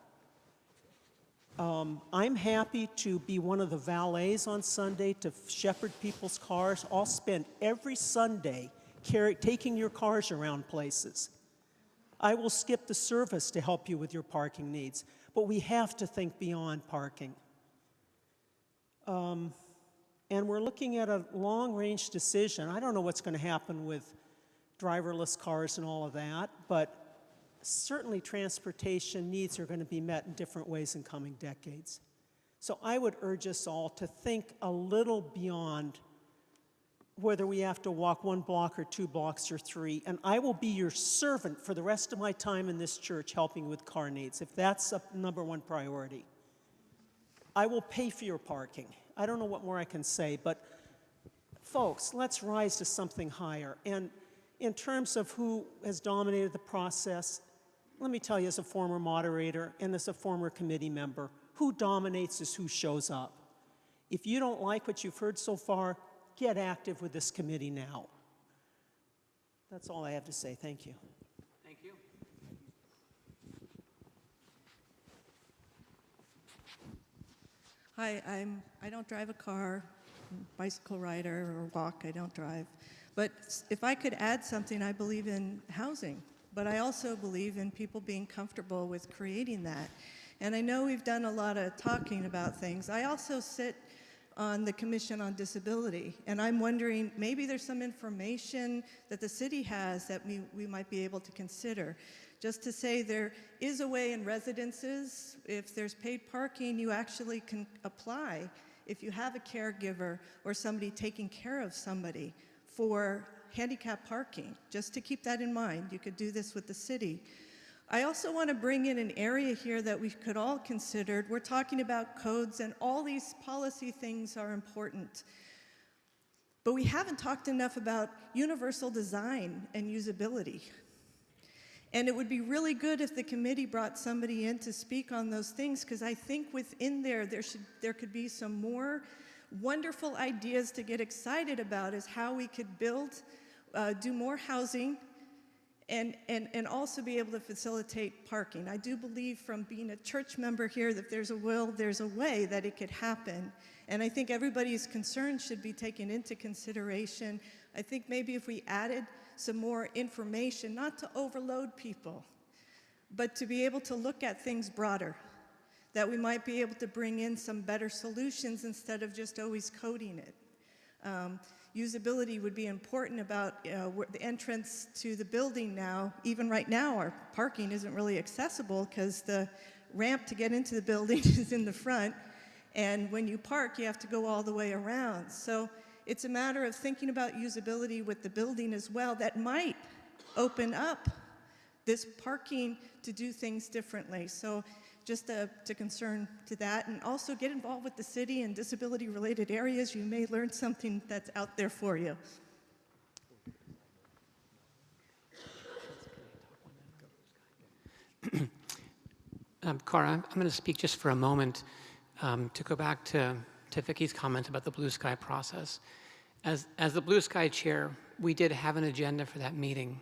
Speaker 2: I'm happy to be one of the valets on Sunday to shepherd people's cars. I'll spend every Sunday taking your cars around places. I will skip the service to help you with your parking needs. But we have to think beyond parking. And we're looking at a long-range decision. I don't know what's going to happen with driverless cars and all of that, but certainly transportation needs are going to be met in different ways in coming decades. So I would urge us all to think a little beyond whether we have to walk 1 block or 2 blocks or 3, and I will be your servant for the rest of my time in this church helping with car needs, if that's a #1 priority. I will pay for your parking. I don't know what more I can say, but folks, let's rise to something higher. And in terms of who has dominated the process, let me tell you, as a former moderator and as a former committee member, who dominates is who shows up. If you don't like what you've heard so far, get active with this committee now. That's all I have to say. Thank you.
Speaker 3: Thank you.
Speaker 22: Hi, I don't drive a car, bicycle rider or walk, I don't drive. But if I could add something, I believe in housing, but I also believe in people being comfortable with creating that. And I know we've done a lot of talking about things. I also sit on the Commission on Disability, and I'm wondering, maybe there's some information that the city has that we might be able to consider. Just to say there is a way in residences, if there's paid parking, you actually can apply if you have a caregiver or somebody taking care of somebody for handicap parking. Just to keep that in mind, you could do this with the city. I also want to bring in an area here that we could all consider. We're talking about codes, and all these policy things are important. But we haven't talked enough about universal design and usability. And it would be really good if the committee brought somebody in to speak on those things, because I think within there could be some more wonderful ideas to get excited about, is how we could build, do more housing, and also be able to facilitate parking. I do believe, from being a church member here, that there's a will, there's a way that it could happen. And I think everybody's concerns should be taken into consideration. I think maybe if we added some more information, not to overload people, but to be able to look at things broader, that we might be able to bring in some better solutions instead of just always coding it. Usability would be important about the entrance to the building now. Even right now, our parking isn't really accessible because the ramp to get into the building is in the front. And when you park, you have to go all the way around. So it's a matter of thinking about usability with the building as well. That might open up this parking to do things differently. So just to concern to that, and also get involved with the city and disability-related areas. You may learn something that's out there for you.
Speaker 3: Cara, I'm going to speak just for a moment to go back to Vicki's comment about the Blue Sky process. As the Blue Sky chair, we did have an agenda for that meeting.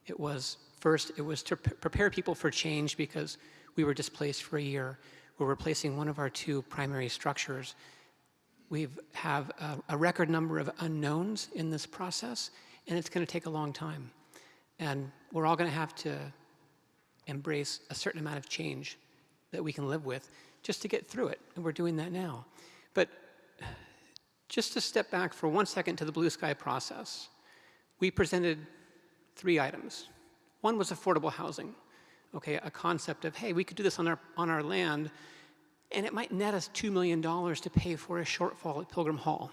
Speaker 3: It was to prepare people for change because we were displaced for a year. We're replacing one of our two primary structures. We have a record number of unknowns in this process, and it's going to take a long time. And we're all going to have to embrace a certain amount of change that we can live with just to get through it, and we're doing that now. But just to step back for 1 second to the Blue Sky process, we presented 3 items. One was affordable housing. Okay, a concept of, hey, we could do this on our land, and it might net us $2 million to pay for a shortfall at Pilgrim Hall.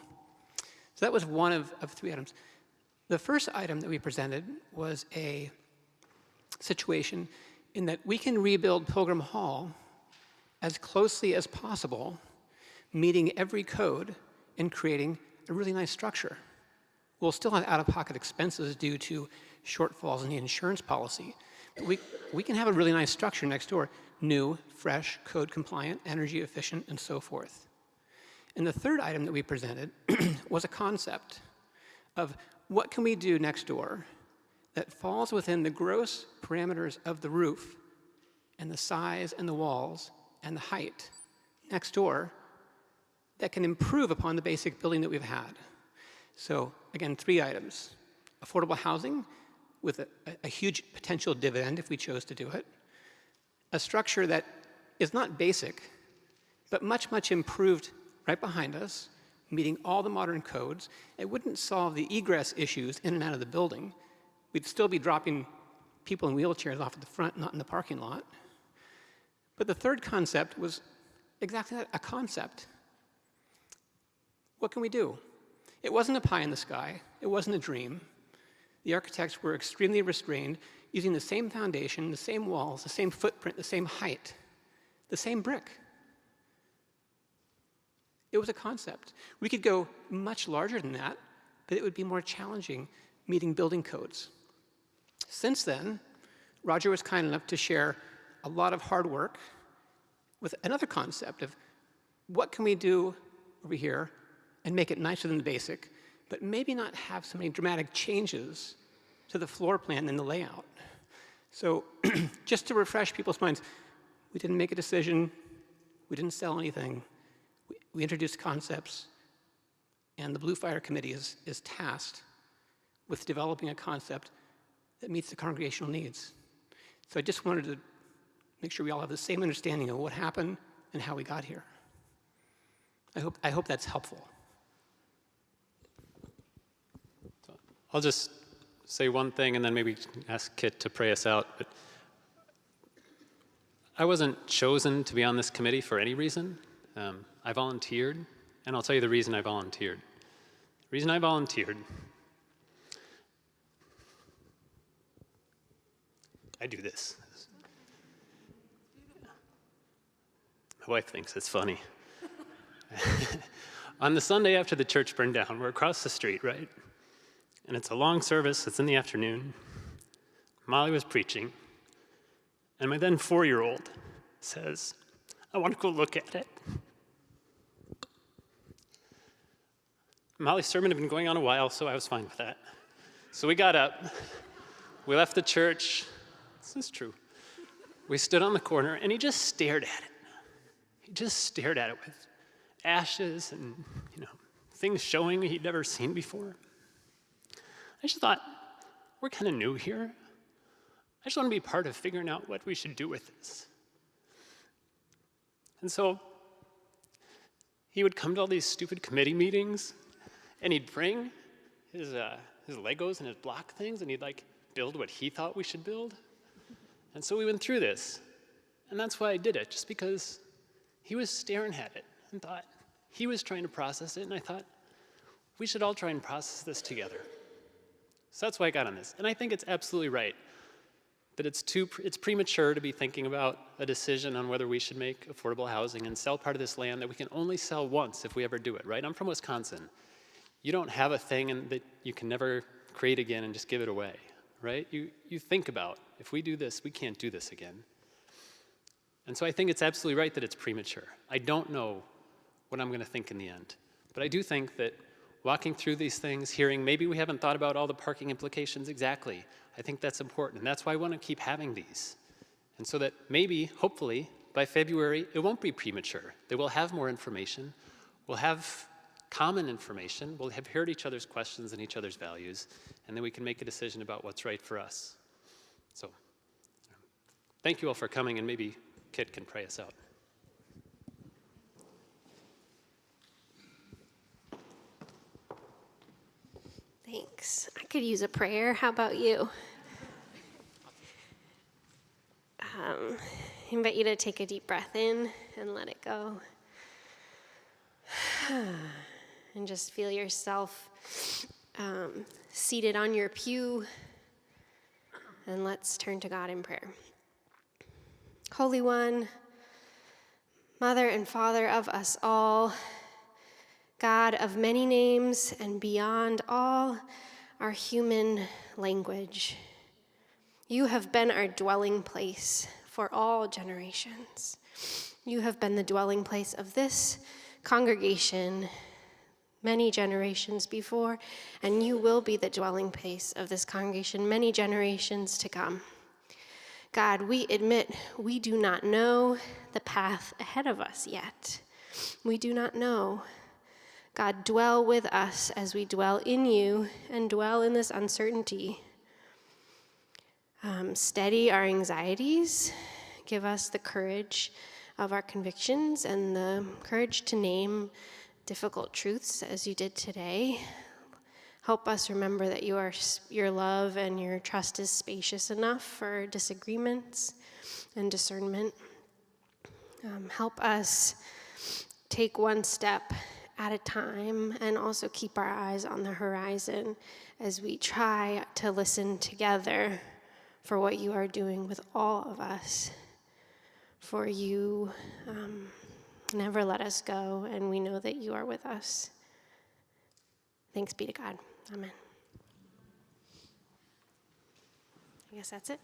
Speaker 3: So that was one of 3 items. The first item that we presented was a situation in that we can rebuild Pilgrim Hall as closely as possible, meeting every code and creating a really nice structure. We'll still have out-of-pocket expenses due to shortfalls in the insurance policy. We can have a really nice structure next door, new, fresh, code compliant, energy efficient, and so forth. And the third item that we presented was a concept of what can we do next door that falls within the gross parameters of the roof and the size and the walls and the height next door that can improve upon the basic building that we've had. So again, 3 items: affordable housing, with a huge potential dividend if we chose to do it. A structure that is not basic, but much, much improved right behind us, meeting all the modern codes. It wouldn't solve the egress issues in and out of the building. We'd still be dropping people in wheelchairs off at the front, not in the parking lot. But the third concept was exactly that, a concept. What can we do? It wasn't a pie in the sky. It wasn't a dream. The architects were extremely restrained, using the same foundation, the same walls, the same footprint, the same height, the same brick. It was a concept. We could go much larger than that, but it would be more challenging meeting building codes. Since then, Roger was kind enough to share a lot of hard work with another concept of what can we do over here and make it nicer than the basic, but maybe not have so many dramatic changes to the floor plan and the layout. So just to refresh people's minds, we didn't make a decision, we didn't sell anything, we introduced concepts, and the Blue Fire Committee is tasked with developing a concept that meets the congregational needs. So I just wanted to make sure we all have the same understanding of what happened and how we got here. I hope that's helpful.
Speaker 6: I'll just say one thing and then maybe ask Kit to pray us out. But I wasn't chosen to be on this committee for any reason. I volunteered, and I'll tell you the reason I volunteered. The reason I volunteered, I do this. My wife thinks it's funny. On the Sunday after the church burned down, we're across the street, right? And it's a long service, it's in the afternoon. Molly was preaching, and my then 4-year-old says, I want to go look at it. Molly's sermon had been going on a while, so I was fine with that. So we got up, we left the church. This is true. We stood on the corner, and he just stared at it. He just stared at it with ashes and, things showing he'd never seen before. I just thought, we're kind of new here. I just want to be part of figuring out what we should do with this. And so he would come to all these stupid committee meetings, and he'd bring his Legos and his block things, and he'd build what he thought we should build. And so we went through this, and that's why I did it, just because he was staring at it and thought he was trying to process it, and I thought we should all try and process this together. So that's why I got on this. And I think it's absolutely right that it's premature to be thinking about a decision on whether we should make affordable housing and sell part of this land that we can only sell once if we ever do it, right? I'm from Wisconsin. You don't have a thing that you can never create again and just give it away, right? You think about, if we do this, we can't do this again. And so I think it's absolutely right that it's premature. I don't know what I'm going to think in the end. But I do think that walking through these things, hearing maybe we haven't thought about all the parking implications exactly, I think that's important. And that's why I want to keep having these. And so that maybe, hopefully, by February, it won't be premature. That we'll have more information. We'll have common information. We'll have heard each other's questions and each other's values. And then we can make a decision about what's right for us. So thank you all for coming, and maybe Kit can pray us out.
Speaker 4: Thanks. I could use a prayer. How about you? I invite you to take a deep breath in and let it go. And just feel yourself seated on your pew. And let's turn to God in prayer. Holy One, Mother and Father of us all, God of many names and beyond all our human language, you have been our dwelling place for all generations. You have been the dwelling place of this congregation many generations before, and you will be the dwelling place of this congregation many generations to come. God, we admit we do not know the path ahead of us yet. We do not know. God, dwell with us as we dwell in you and dwell in this uncertainty. Steady our anxieties. Give us the courage of our convictions and the courage to name difficult truths as you did today. Help us remember that your love and your trust is spacious enough for disagreements and discernment. Help us take one step at a time and also keep our eyes on the horizon as we try to listen together for what you are doing with all of us. For you never let us go, and we know that you are with us. Thanks be to God. Amen. I guess that's it.